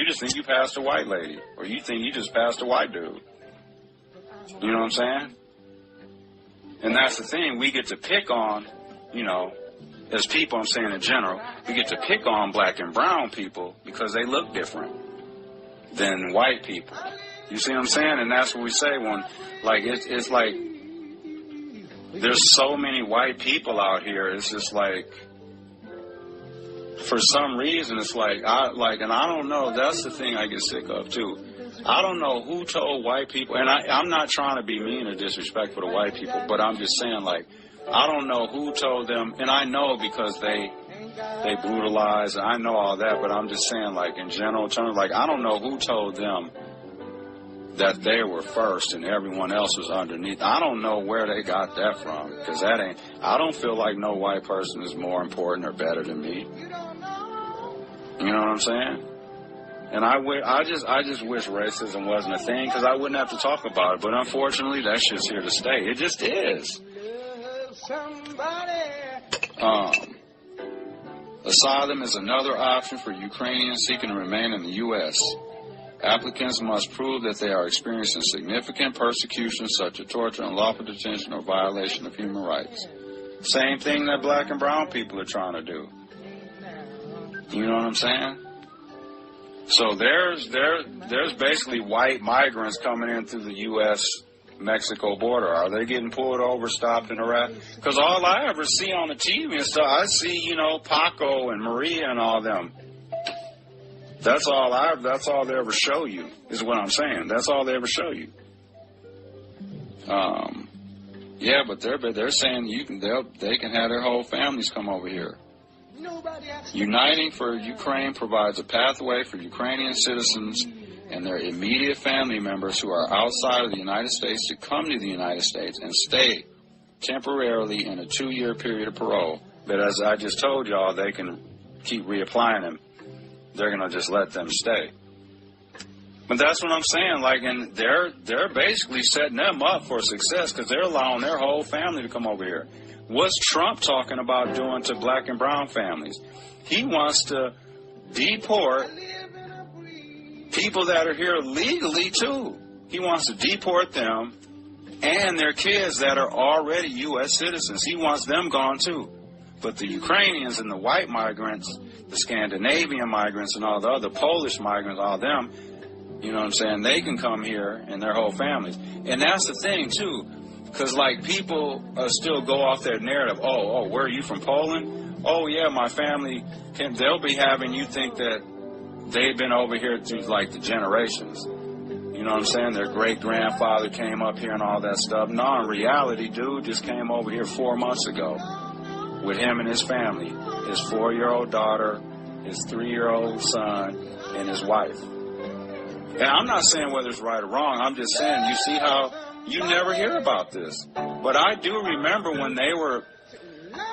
just think you passed a white lady, or you think you just passed a white dude. You know what I'm saying? And that's the thing, we get to pick on, as people, I'm saying in general, we get to pick on black and brown people because they look different than white people. You see what I'm saying? And that's what we say when, it's like, there's so many white people out here, it's just like, for some reason, it's and I don't know, that's the thing I get sick of too. I don't know who told white people, and I'm not trying to be mean or disrespectful to white people, but I'm just saying, I don't know who told them, and I know because they brutalize, and I know all that, but I'm just saying, in general terms, I don't know who told them that they were first and everyone else was underneath. I don't know where they got that from, because I don't feel like no white person is more important or better than me. You know what I'm saying? And I just wish racism wasn't a thing, because I wouldn't have to talk about it. But unfortunately, that shit's here to stay. It just is. Asylum is another option for Ukrainians seeking to remain in the U.S. Applicants must prove that they are experiencing significant persecution, such as torture, unlawful detention, or violation of human rights. Same thing that black and brown people are trying to do. You know what I'm saying? So there's basically white migrants coming in through the U.S.-Mexico border. Are they getting pulled over, stopped, and harassed? Because all I ever see on the TV and stuff, I see, Paco and Maria and all them. That's all they ever show you, is what I'm saying. That's all they ever show you. Yeah, but they're saying they can have their whole families come over here. Uniting for Ukraine provides a pathway for Ukrainian citizens and their immediate family members who are outside of the United States to come to the United States and stay temporarily in a 2-year period of parole. But as I just told y'all, they can keep reapplying them. They're going to just let them stay. But that's what I'm saying. Like, and they're basically setting them up for success because they're allowing their whole family to come over here. What's Trump talking about doing to black and brown families? He wants to deport people that are here legally, too. He wants to deport them and their kids that are already U.S. citizens. He wants them gone, too. But the Ukrainians and the white migrants, the Scandinavian migrants and all the other Polish migrants, all them, you know what I'm saying, they can come here and their whole families. And that's the thing, too, because, like, people still go off their narrative. Oh, where are you from, Poland? Oh, yeah, my family, they'll be having you think that they've been over here through, like, the generations. You know what I'm saying? Their great-grandfather came up here and all that stuff. No, in reality, dude just came over here 4 months ago with him and his family, his 4-year-old daughter, his 3-year-old son, and his wife. And I'm not saying whether it's right or wrong. I'm just saying, you see how you never hear about this. But I do remember when they were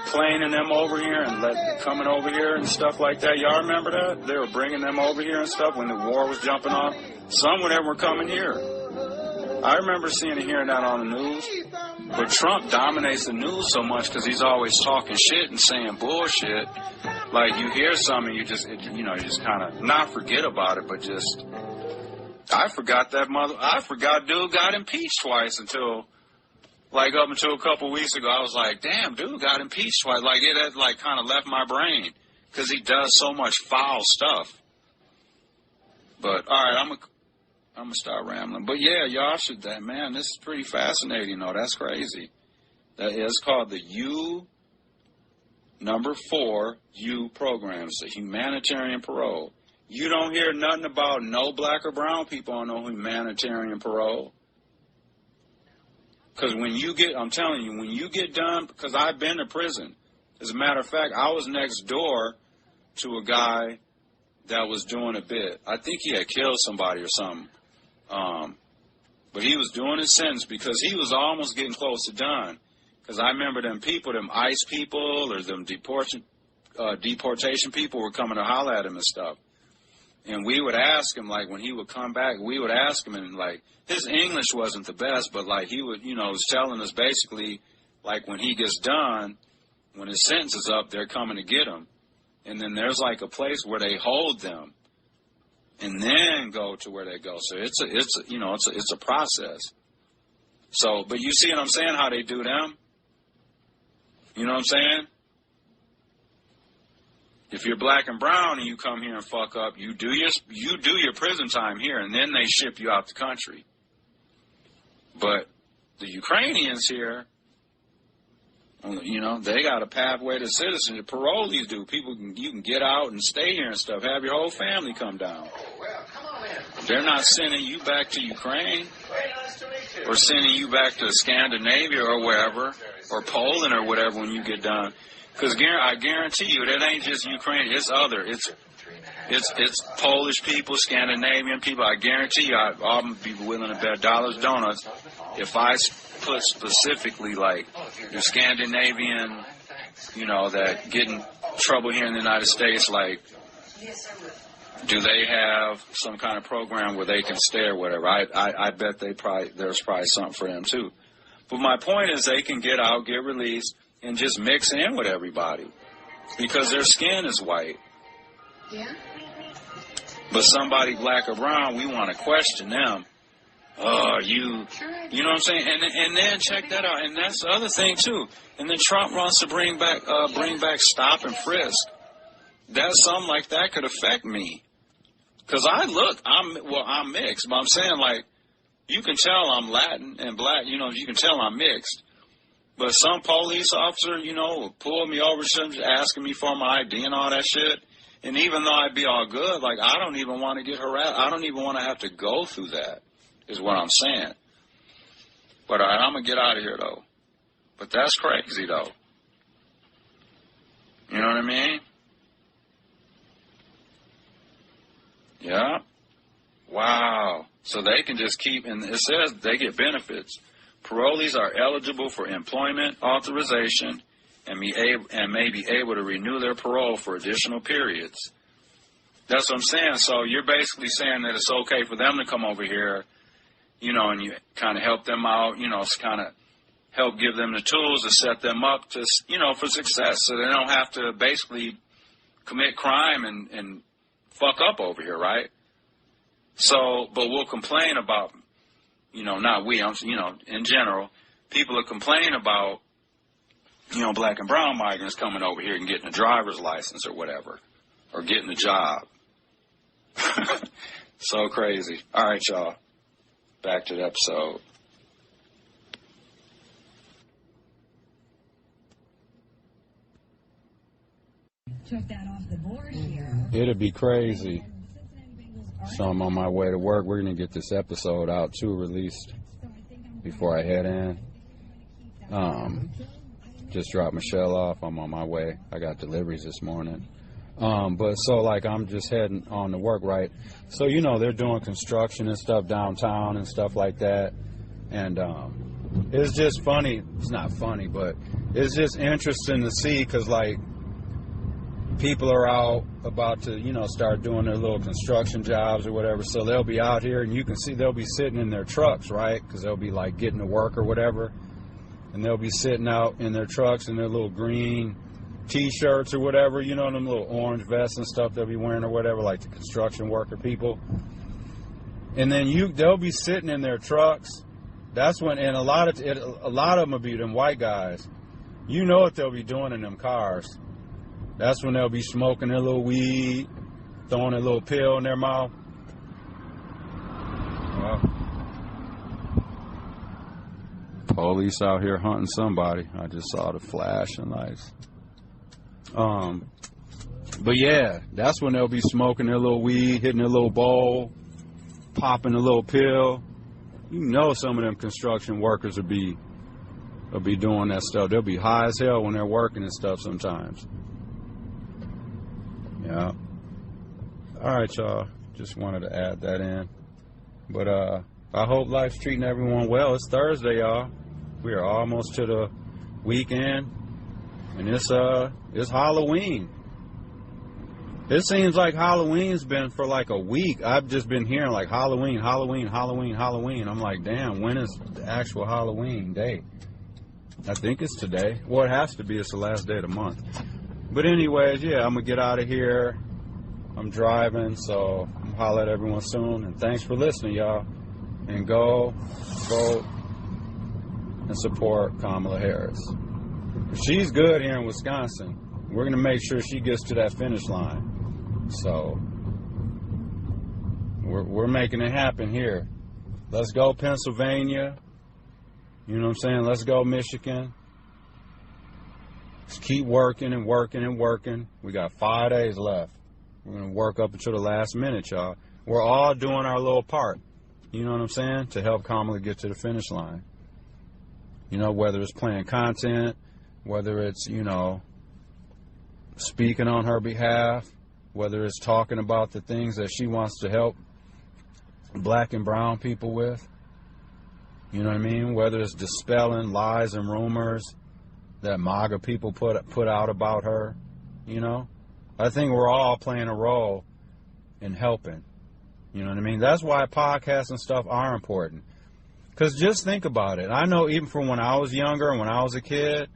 planing them over here and coming over here and stuff like that. Y'all remember that? They were bringing them over here and stuff when the war was jumping off. Some of them were coming here. I remember seeing and hearing that on the news. But Trump dominates the news so much because he's always talking shit and saying bullshit. Like, you hear something, you just kind of not forget about it, but just... I forgot dude got impeached twice until a couple weeks ago. I was like, damn, dude got impeached twice. Like, it had, like, kind of left my brain because he does so much foul stuff. But, all right, I'm going to start rambling. But, yeah, y'all should, man, this is pretty fascinating, though. That's crazy. That is called the U program. It's a humanitarian parole. You don't hear nothing about no black or brown people on no humanitarian parole. Because I'm telling you, when you get done, because I've been to prison. As a matter of fact, I was next door to a guy that was doing a bit. I think he had killed somebody or something. But he was doing his sentence because he was almost getting close to done. Because I remember them ICE people or them deportation people were coming to holler at him and stuff. And we would ask him, like, when he would come back, we would ask him, and, like, his English wasn't the best, but, like, he would, was telling us basically, like, when he gets done, when his sentence is up, they're coming to get him. And then there's, like, a place where they hold them and then go to where they go. So it's a process. So, but you see what I'm saying, how they do them? You know what I'm saying? If you're black and brown and you come here and fuck up, you do your prison time here, and then they ship you out the country. But the Ukrainians here, they got a pathway to citizenship. Parolees do. You can get out and stay here and stuff. Have your whole family come down. They're not sending you back to Ukraine or sending you back to Scandinavia or wherever, or Poland or whatever when you get done. Because I guarantee you, that ain't just Ukraine. It's other. It's Polish people, Scandinavian people. I guarantee you, I'll be willing to bet dollars, donuts, if I put specifically, like, the Scandinavian, that get in trouble here in the United States, like, do they have some kind of program where they can stay or whatever? I bet there's probably something for them, too. But my point is they can get out, get released, and just mix in with everybody because their skin is white. Yeah. But somebody black or brown, we want to question them. Oh, you know what I'm saying? And then check that out. And that's the other thing too. And then Trump wants to bring back stop and frisk. That's something like that could affect me. Because I'm mixed, but I'm saying, like, you can tell I'm Latin and black. You can tell I'm mixed. But some police officer, will pull me over, asking me for my ID and all that shit. And even though I'd be all good, like, I don't even want to get harassed. I don't even want to have to go through that, is what I'm saying. But all right, I'm going to get out of here, though. But that's crazy, though. You know what I mean? Yeah. Wow. So they can just keep, and it says they get benefits. Parolees are eligible for employment authorization and may be able to renew their parole for additional periods. That's what I'm saying. So you're basically saying that it's okay for them to come over here, you know, and you kind of help them out, you know, kind of help give them the tools to set them up to, you know, for success, so they don't have to basically commit crime and fuck up over here, right? So, but we'll complain about, you know, not we, you know, in general, people will complain about, you know, black and brown migrants coming over here and getting a driver's license or whatever, or getting a job. So crazy. All right, y'all. Back to the episode. Took that off the board here. It'll be crazy. So I'm on my way to work. We're going to get this episode out, too, released before I head in. Just dropped Michelle off. I'm on my way. I got deliveries this morning. But so, like, I'm just heading on to work, right? So, you know, they're doing construction and stuff downtown and stuff like that. And it's just funny. It's not funny, but it's just interesting to see because, like, people are out about to, you know, start doing their little construction jobs or whatever. So they'll be out here, and you can see they'll be sitting in their trucks, right? Because they'll be, like, getting to work or whatever. And they'll be sitting out in their trucks in their little green T-shirts or whatever, you know, them little orange vests and stuff they'll be wearing or whatever, like the construction worker people. And then they'll be sitting in their trucks. That's when, and a lot of them will be them white guys. You know what they'll be doing in them cars. That's when they'll be smoking their little weed, throwing a little pill in their mouth. Well, police out here hunting somebody. I just saw the flashing lights. But yeah, that's when they'll be smoking their little weed, hitting their little bowl, popping a little pill. You know some of them construction workers will be doing that stuff. They'll be high as hell when they're working and stuff sometimes. Yeah. All right, y'all. Just wanted to add that in. But I hope life's treating everyone well. It's Thursday, y'all. We are almost to the weekend, and it's Halloween. It seems like Halloween's been for like a week. I've just been hearing like Halloween. I'm like, damn, when is the actual Halloween day? I think it's today. Well, it has to be. It's the last day of the month. But anyways, yeah, I'm going to get out of here. I'm driving, so I'll holler at everyone soon. And thanks for listening, y'all. And go vote and support Kamala Harris. She's good here in Wisconsin. We're going to make sure she gets to that finish line. So we're making it happen here. Let's go Pennsylvania. You know what I'm saying? Let's go Michigan. Let's keep working and working and working. We got 5 days left. We're going to work up until the last minute, y'all. We're all doing our little part. You know what I'm saying? To help Kamala get to the finish line. You know, whether it's playing content, whether it's, you know, speaking on her behalf, whether it's talking about the things that she wants to help black and brown people with. You know what I mean? Whether it's dispelling lies and rumors that MAGA people put out about her, you know? I think we're all playing a role in helping. You know what I mean? That's why podcasts and stuff are important. Because just think about it. I know even from when I was younger and when I was a kid,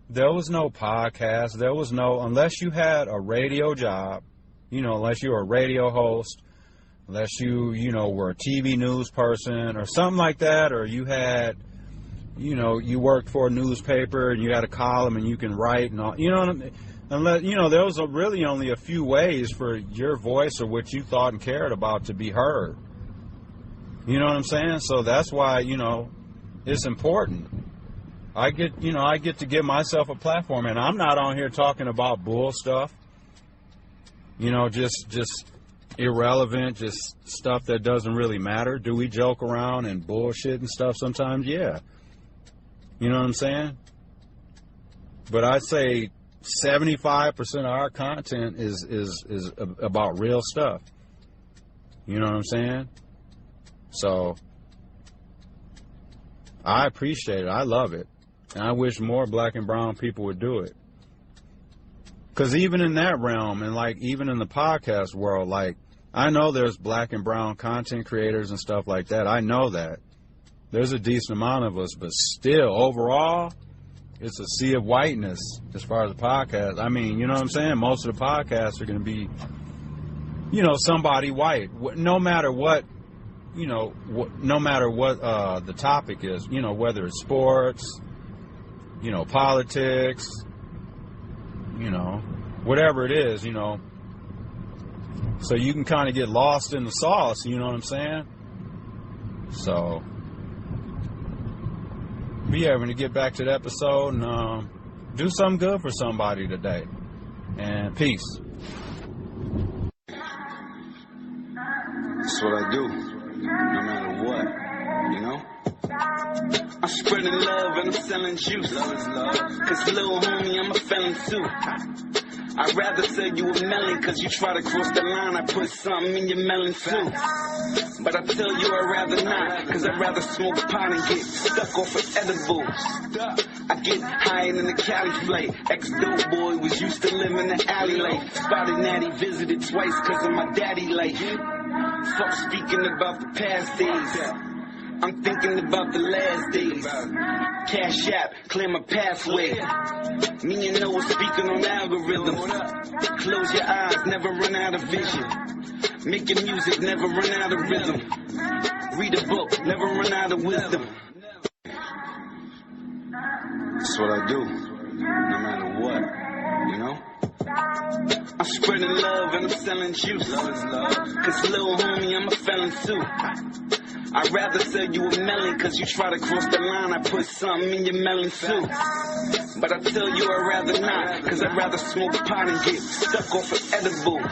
there was no podcast. There was no, unless you had a radio job, you know, unless you were a radio host, unless you know, were a TV news person or something like that, or you had, you know, you worked for a newspaper and you had a column and you can write and all, you know what I mean? Unless, you know, there was really only a few ways for your voice or what you thought and cared about to be heard. You know what I'm saying? So that's why, you know, it's important. I get to give myself a platform, and I'm not on here talking about bull stuff. You know, just irrelevant, just stuff that doesn't really matter. Do we joke around and bullshit and stuff sometimes? Yeah. You know what I'm saying? But I'd say 75% of our content is about real stuff. You know what I'm saying? So I appreciate it. I love it. And I wish more black and brown people would do it. Because even in that realm, and like even in the podcast world, like I know there's black and brown content creators and stuff like that. I know that. There's a decent amount of us, but still, overall, it's a sea of whiteness as far as the podcast. I mean, you know what I'm saying? Most of the podcasts are going to be, you know, somebody white. No matter what, you know, no matter what the topic is, you know, whether it's sports, you know, politics, you know, whatever it is, you know. So you can kind of get lost in the sauce, you know what I'm saying? So, but yeah, we're going to get back to the episode and do something good for somebody today. And peace. That's what I do, no matter what, you know? I'm spreading love and I'm selling juice. Love is love. Cause little homie, I'm a felon too. I'd rather say you a melon, cause you try to cross the line, I put something in your melon too. But I tell you I'd rather not, cause I'd rather smoke pot and get stuck off of edibles. I get higher than the Cali flake. Ex-dope boy was used to live in the alley late. Spotted Natty, visited twice cause of my daddy late. Fuck speaking about the past days. I'm thinking about the last days. Cash app, clear my pathway. Me and Noah speaking on algorithms. Close your eyes, never run out of vision. Making music, never run out of rhythm. Read a book, never run out of wisdom. That's what I do, no matter what, you know? I'm spreading love and I'm selling juice. Love is love. Cause little homie, I'm a felon too. I'd rather sell you a melon, cause you try to cross the line, I put something in your melon too. But I tell you I'd rather not, cause I'd rather smoke pot and get stuck off of edibles.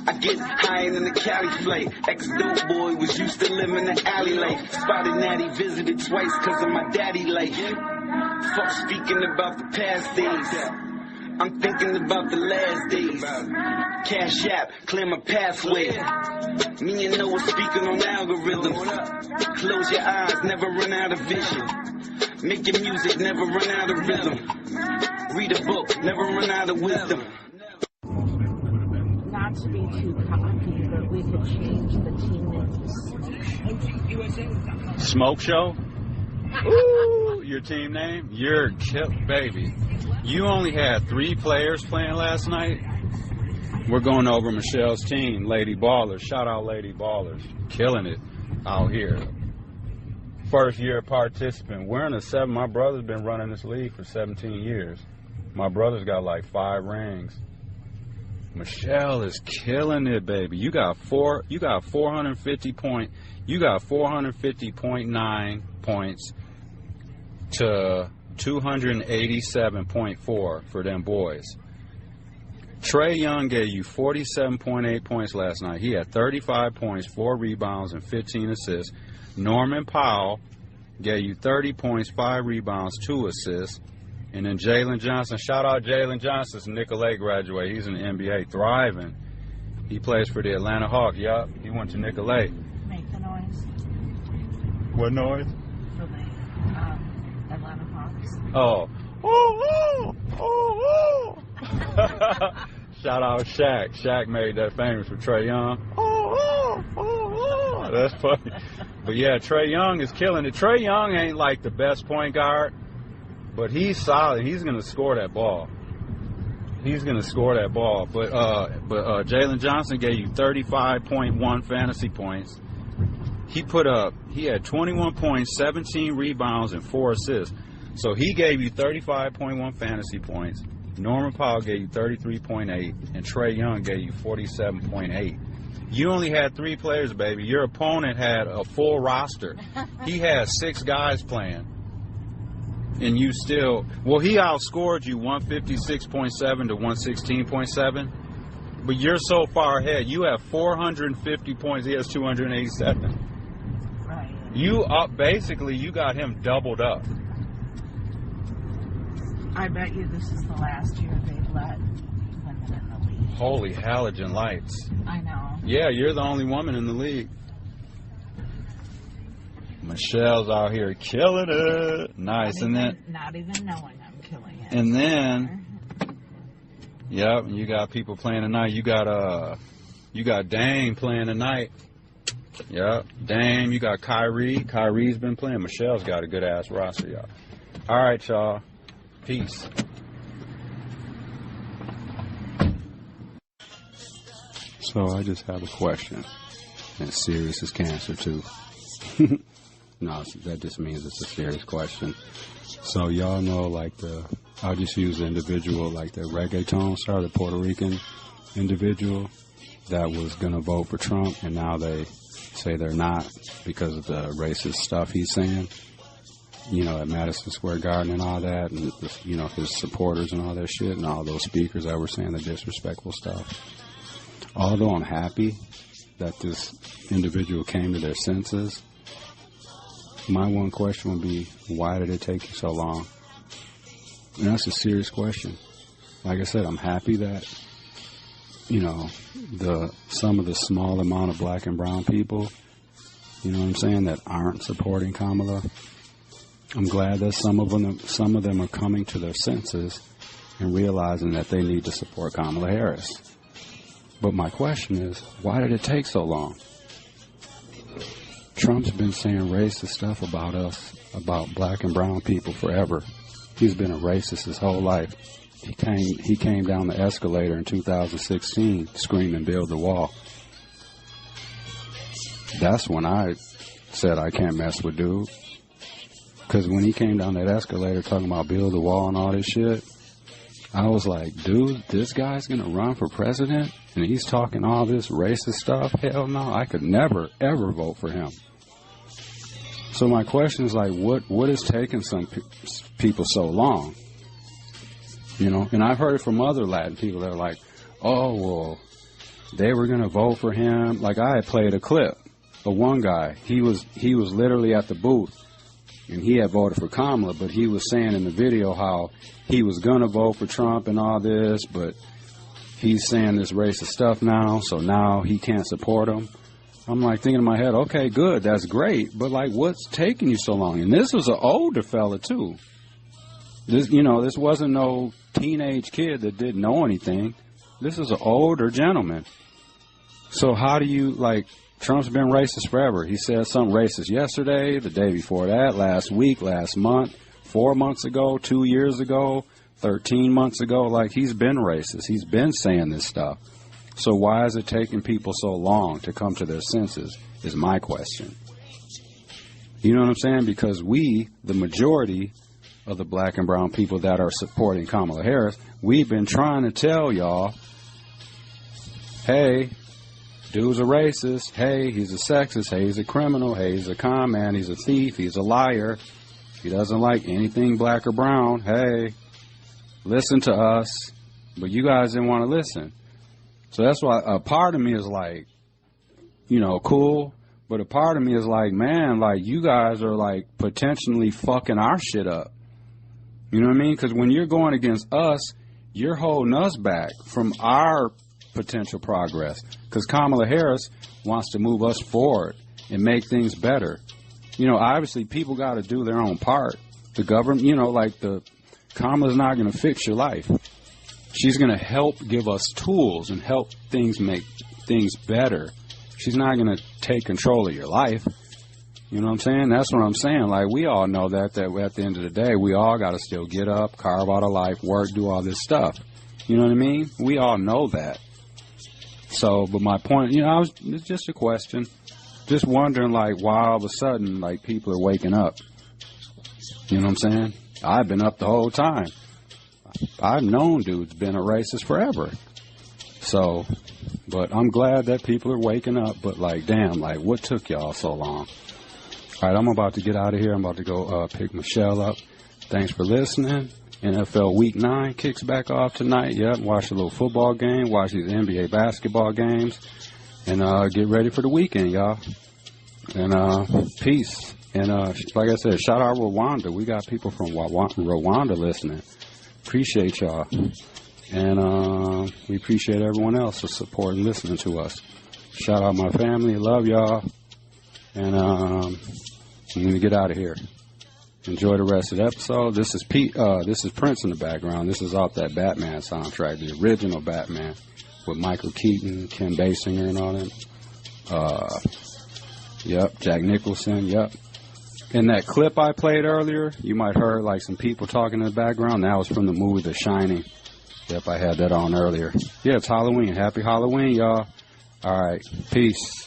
I get higher than the Cali flake. Ex-dope boy was used to live in the alley late. Spotted Natty, visited twice cause of my daddy late. Fuck speaking about the past days. I'm thinking about the last days. Cash app, clear my pathway. Me and Noah speaking on algorithms. Close your eyes, never run out of vision. Making music, never run out of rhythm. Read a book, never run out of wisdom. Not to be too cocky, but we could change the team name. Smoke Show? Ooh, your team name? You're baby. You only had 3 players playing last night. We're going over Michelle's team, Lady Ballers. Shout out Lady Ballers. Killing it out here. First year participant. We're in the 7. My brother's been running this league for 17 years. My brother's got like 5 rings. Michelle is killing it, baby. You got 450.9 points to 287.4 for them boys. Trae Young gave you 47.8 points last night. He had 35 points, 4 rebounds, and 15 assists. Norman Powell gave you 30 points, 5 rebounds, 2 assists. And then Jalen Johnson, shout out Jalen Johnson, Nicolay graduate. He's in the NBA, thriving. He plays for the Atlanta Hawks. Yup, he went to Nicolay. Make the noise. What noise? For the Atlanta Hawks. Oh. Shout out Shaq. Shaq made that famous for Trae Young. That's funny. But yeah, Trae Young is killing it. Trae Young ain't like the best point guard, but he's solid. He's gonna score that ball. But Jalen Johnson gave you 35.1 fantasy points. He had 21 points, 17 rebounds, and 4 assists. So he gave you 35.1 fantasy points. Norman Powell gave you 33.8, and Trae Young gave you 47.8. You only had 3 players, baby. Your opponent had a full roster. He had 6 guys playing. And you still, he outscored you 156.7 to 116.7. But you're so far ahead. You have 450 points. He has 287. Right. You got him doubled up. I bet you this is the last year they let women in the league. Holy halogen lights. I know. Yeah, you're the only woman in the league. Michelle's out here killing it. Nice. Not even knowing I'm killing it. And then Yep, and you got people playing tonight. You got Dame playing tonight. Yep, Dame. You got Kyrie. Kyrie's been playing. Michelle's got a good ass roster, y'all. All right, y'all. Peace. So I just have a question. It's serious as cancer too. No, that just means it's a serious question. So y'all know, like I'll just use the individual, like the reggaeton star, the Puerto Rican individual that was going to vote for Trump, and now they say they're not because of the racist stuff he's saying, you know, at Madison Square Garden and all that, and, you know, his supporters and all that shit, and all those speakers that were saying the disrespectful stuff. Although I'm happy that this individual came to their senses, my one question would be, why did it take you so long? And that's a serious question. Like I said, I'm happy that, you know, some of the small amount of black and brown people, you know what I'm saying, that aren't supporting Kamala. I'm glad that some of them are coming to their senses and realizing that they need to support Kamala Harris. But my question is, why did it take so long? Trump's been saying racist stuff about us, about black and brown people forever. He's been a racist his whole life. He came down the escalator in 2016 screaming, "Build the wall." That's when I said I can't mess with dude. Because when he came down that escalator talking about build the wall and all this shit, I was like, dude, this guy's going to run for president? And he's talking all this racist stuff? Hell no, I could never, ever vote for him. So my question is like, what is taking some people so long? You know, and I've heard it from other Latin people that are like, oh, well, they were going to vote for him. Like I had played a clip of one guy. He was literally at the booth, and he had voted for Kamala, but he was saying in the video how he was going to vote for Trump and all this, but he's saying this racist stuff now, so now he can't support him. I'm like thinking in my head, okay, good, that's great, but like what's taking you so long? And this was an older fella too. This wasn't no teenage kid that didn't know anything. This is an older gentleman. So how do you, like, Trump's been racist forever. He said something racist yesterday, the day before that, last week, last month, 4 months ago, 2 years ago, 13 months ago. Like, he's been racist. He's been saying this stuff. So why is it taking people so long to come to their senses is my question. You know what I'm saying? Because we, the majority of the black and brown people that are supporting Kamala Harris, we've been trying to tell y'all, hey, dude's a racist. Hey, he's a sexist. Hey, he's a criminal. Hey, he's a con man. He's a thief. He's a liar. He doesn't like anything black or brown. Hey, listen to us. But you guys didn't want to listen. So that's why a part of me is like, you know, cool. But a part of me is like, man, like you guys are like potentially fucking our shit up. You know what I mean? Because when you're going against us, you're holding us back from our potential progress. Because Kamala Harris wants to move us forward and make things better. You know, obviously people got to do their own part. The government, you know, like Kamala's not going to fix your life. She's going to help give us tools and help make things better. She's not going to take control of your life. You know what I'm saying? That's what I'm saying. Like, we all know that at the end of the day, we all got to still get up, carve out a life, work, do all this stuff. You know what I mean? We all know that. So, but my point, you know, it's just a question. Just wondering, like, why all of a sudden, like, people are waking up. You know what I'm saying? I've been up the whole time. I've known dude's been a racist forever. So, but I'm glad that people are waking up. But, like, damn, like, what took y'all so long? All right, I'm about to get out of here. I'm about to go pick Michelle up. Thanks for listening. NFL Week 9 kicks back off tonight. Yep, watch a little football game, watch these NBA basketball games, and get ready for the weekend, y'all. And peace. And like I said, shout out Rwanda. We got people from Rwanda listening. Appreciate y'all. And we appreciate everyone else for supporting and listening to us. Shout out my family. Love y'all. And I'm going to get out of here. Enjoy the rest of the episode. This is this is Prince in the background. This is off that Batman soundtrack, the original Batman, with Michael Keaton, Kim Basinger, and all them. Yep, Jack Nicholson. Yep. In that clip I played earlier, you might heard like some people talking in the background. That was from the movie The Shining. Yep, I had that on earlier. Yeah, it's Halloween. Happy Halloween, y'all. All right, peace.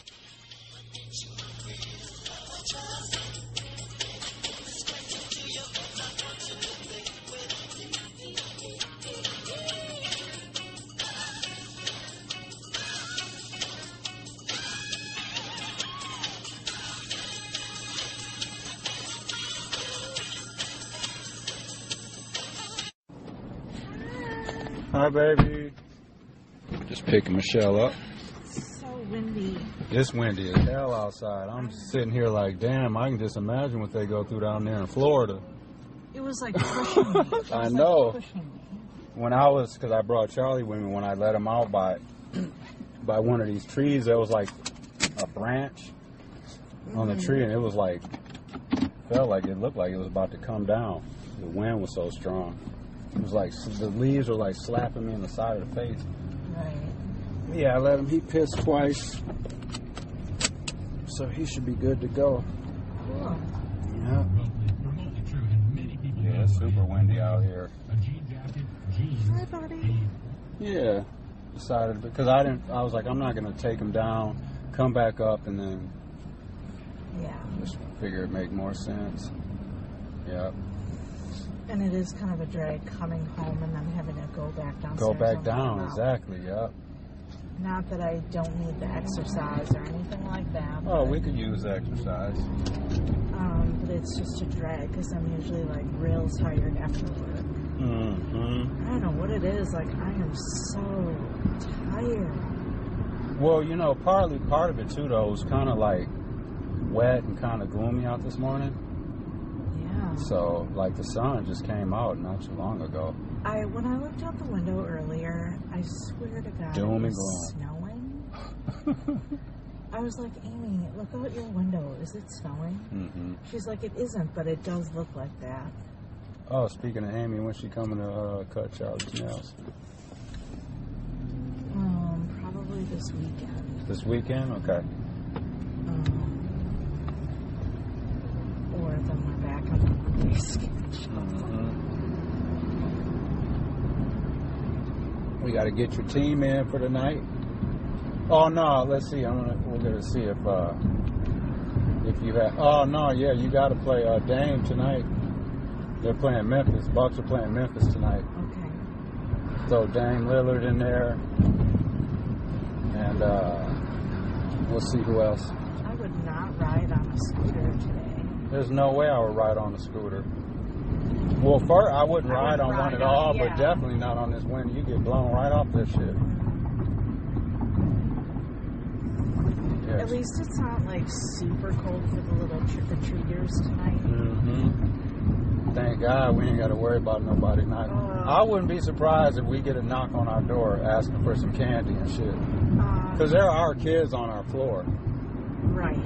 Hi, baby. Just picking Michelle up. It's so windy. It's windy as hell outside. I'm sitting here like, damn, I can just imagine what they go through down there in Florida. It was like pushing me. I know. When I was, because I brought Charlie with me, when I let him out by one of these trees, there was like a branch on the tree, and it was like, felt like it looked like it was about to come down. The wind was so strong. It was like the leaves were like slapping me in the side of the face. Right. Yeah, I let him. He pissed twice, so he should be good to go. Cool. Yeah. Yeah, it's super windy out here. Hi, buddy. Yeah. Decided because I was like, I'm not gonna take him down, come back up, and then just figure it'd make more sense. Yeah. And it is kind of a drag coming home and then having to go back downstairs. Go back down, exactly, yep. Not that I don't need the exercise or anything like that. Oh, we could use exercise. But it's just a drag because I'm usually like real tired after work. Mm-hmm. I don't know what it is. Like, I am so tired. Well, you know, part of it too, though, was kind of like wet and kind of gloomy out this morning. So, like, the sun just came out not too long ago. When I looked out the window earlier, I swear to God, doom it and was snowing. I was like, Amy, look out your window. Is it snowing? Mm-hmm. She's like, it isn't, but it does look like that. Oh, speaking of Amy, when's she coming to cut Charlie's nails? Probably this weekend. This weekend? Okay. Or then we're back on the Monday schedule. We got to get your team in for tonight. Oh no, let's see. We're gonna see if you have. Oh no, yeah, you got to play Dame tonight. They're playing Memphis. Bucks are playing Memphis tonight. Okay. So Dame Lillard in there, and we'll see who else. I would not ride on a scooter today. There's no way I would ride on a scooter. Well, first, I wouldn't ride on one at all, but definitely not on this wind. You get blown right off this shit. Yeah. At least it's not like super cold for the little trick-or-treaters tonight. Mm-hmm. Thank God we ain't got to worry about nobody tonight. I wouldn't be surprised if we get a knock on our door asking for some candy and shit. Because there are kids on our floor. Right.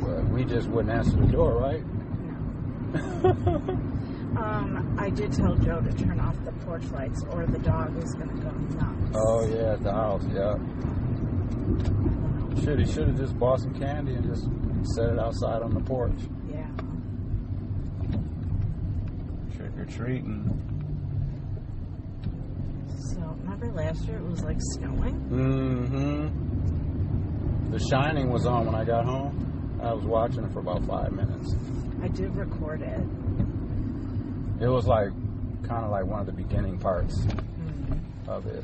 But we just wouldn't answer the door, right? No. I did tell Joe to turn off the porch lights or the dog is going to go nuts. Oh, yeah, at the house, yeah. He should have just bought some candy and just set it outside on the porch. Yeah. Trick-or-treating. So, remember last year it was like snowing? Mm-hmm. The Shining was on when I got home. I was watching it for about 5 minutes. I did record it. It was like, kind of like one of the beginning parts of it.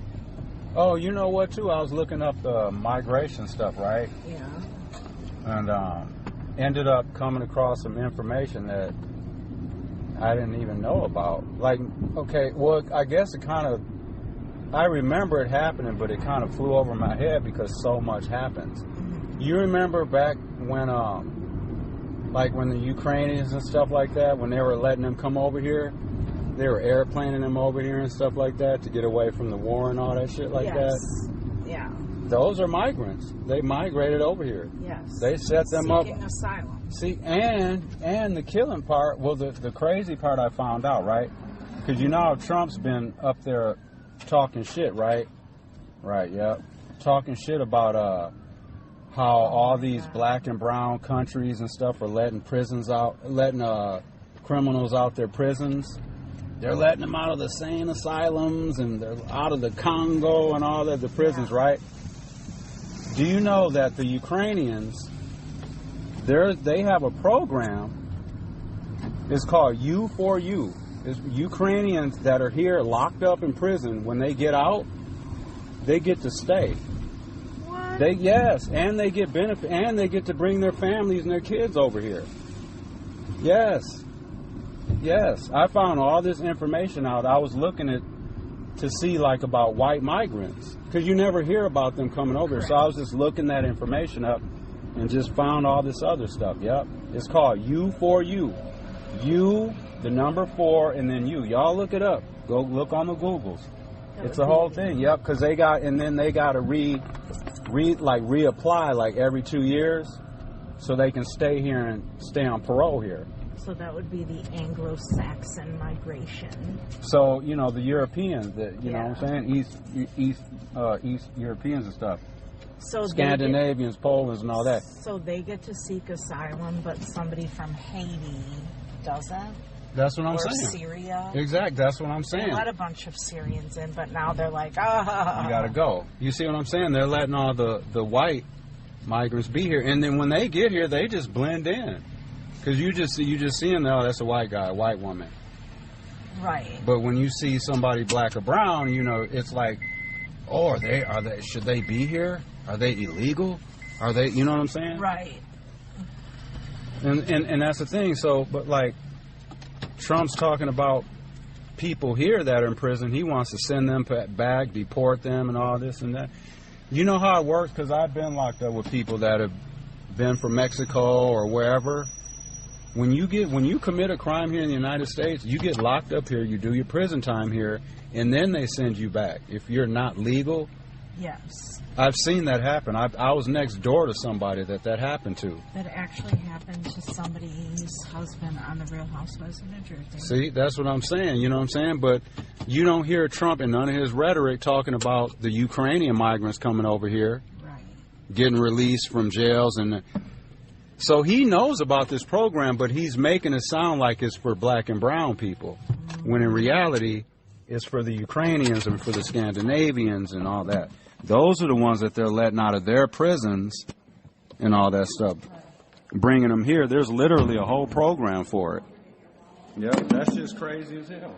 Oh, you know what, too? I was looking up the migration stuff, right? Yeah. And ended up coming across some information that I didn't even know about. Like, okay, well, I guess it kind of, I remember it happening, but it kind of flew over my head because so much happens. You remember back when, like when the Ukrainians and stuff like that, when they were letting them come over here, they were airplaning them over here and stuff like that to get away from the war and all that shit like that? Yeah. Those are migrants. They migrated over here. Yes. They set them up. Seeking asylum. See, and the killing part, well, the crazy part I found out, right? Because you know how Trump's been up there talking shit, right? Right, yeah. Talking shit about how all these black and brown countries and stuff are letting criminals out their prisons. They're letting them out of the insane asylums and they're out of the Congo and all that, the prisons, right? Do you know that the Ukrainians, they have a program, it's called U4U. It's Ukrainians that are here locked up in prison, when they get out, they get to stay. What? Yes, and they get benefit, and they get to bring their families and their kids over here. Yes. Yes, I found all this information out. I was looking to see like about white migrants, because you never hear about them coming over. Correct. So I was just looking that information up and just found all this other stuff. Yep, it's called U4U. U, the number 4, and then U. Y'all look it up. Go look on the Googles. It's the whole thing. Yep, because they got to reapply like every 2 years, so they can stay here and stay on parole here. So that would be the Anglo-Saxon migration. So, you know, the Europeans, you know what I'm saying? East Europeans and stuff. So Scandinavians, Poland, and all that. So they get to seek asylum, but somebody from Haiti doesn't? That's what I'm saying. Or Syria. Exactly, that's what I'm saying. They let a bunch of Syrians in, but now they're like, You gotta go. You see what I'm saying? They're letting all the white migrants be here, and then when they get here, they just blend in. Because you just see them, oh, that's a white guy, a white woman. Right. But when you see somebody black or brown, you know, it's like, oh, should they be here? Are they illegal? Are they, you know what I'm saying? Right. And that's the thing. So, but like, Trump's talking about people here that are in prison. He wants to send them back, deport them, and all this and that. You know how it works? Because I've been locked up with people that have been from Mexico or wherever. When you commit a crime here in the United States, you get locked up here, you do your prison time here, and then they send you back. If you're not legal. Yes. I've seen that happen. I was next door to somebody that happened to. That actually happened to somebody's husband on the Real Housewives of New Jersey. See, that's what I'm saying, you know what I'm saying? But you don't hear Trump in none of his rhetoric talking about the Ukrainian migrants coming over here. Right. Getting released from jails and... So he knows about this program, but he's making it sound like it's for black and brown people, when in reality, it's for the Ukrainians and for the Scandinavians and all that. Those are the ones that they're letting out of their prisons and all that stuff, bringing them here. There's literally a whole program for it. Yep, that's just crazy as hell.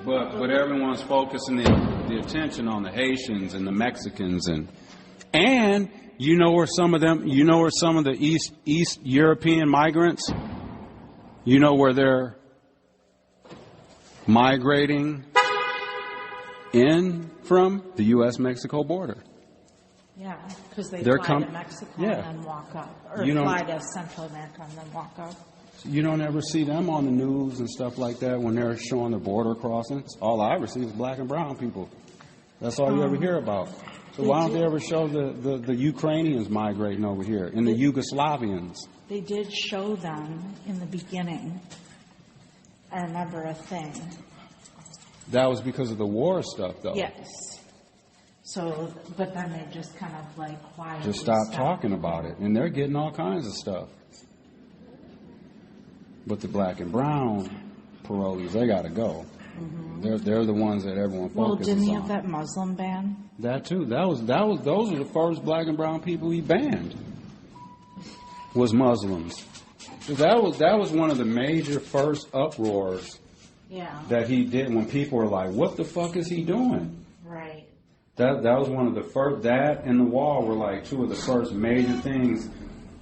But everyone's focusing the attention on the Haitians and the Mexicans and you know where some of the East European migrants, you know where they're migrating in from? The U.S.-Mexico border. Yeah, because they fly to Mexico and then walk up. Or fly to Central America and then walk up. You don't ever see them on the news and stuff like that when they're showing the border crossings. All I ever see is black and brown people. That's all you ever hear about. So why don't they ever show the Ukrainians migrating over here and the Yugoslavians? They did show them in the beginning. I remember a thing. That was because of the war stuff, though. Yes. So, but then they just kind of like quietly just stopped talking about it, and they're getting all kinds of stuff. But the black and brown parolees, they got to go. Mm-hmm. They're the ones that everyone focuses on. Well, didn't he have that Muslim ban? That too. Those are the first black and brown people he banned. Was Muslims. That was one of the major first uproars. Yeah. That he did when people were like, "What the fuck is he doing?" Right. That was one of the first. That and the wall were like two of the first major things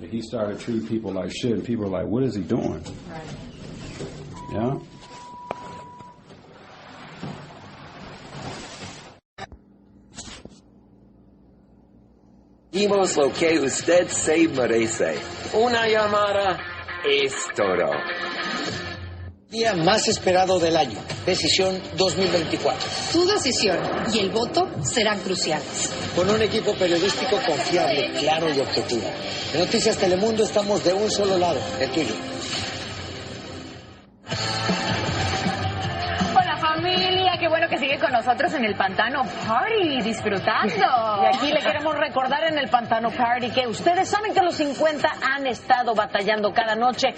that he started treating people like shit, and people were like, "What is he doing?" Right. Yeah. Seguimos lo que usted se merece. Una llamada es todo. Día más esperado del año, Decisión 2024. Tu decisión y el voto serán cruciales. Con un equipo periodístico confiable, claro y objetivo. En Noticias Telemundo estamos de un solo lado, el tuyo. Hola familia, qué bueno que siguen con nosotros en el Pantano Party, disfrutando. Y aquí le queremos recordar en el Pantano Party que ustedes saben que los 50 han estado batallando cada noche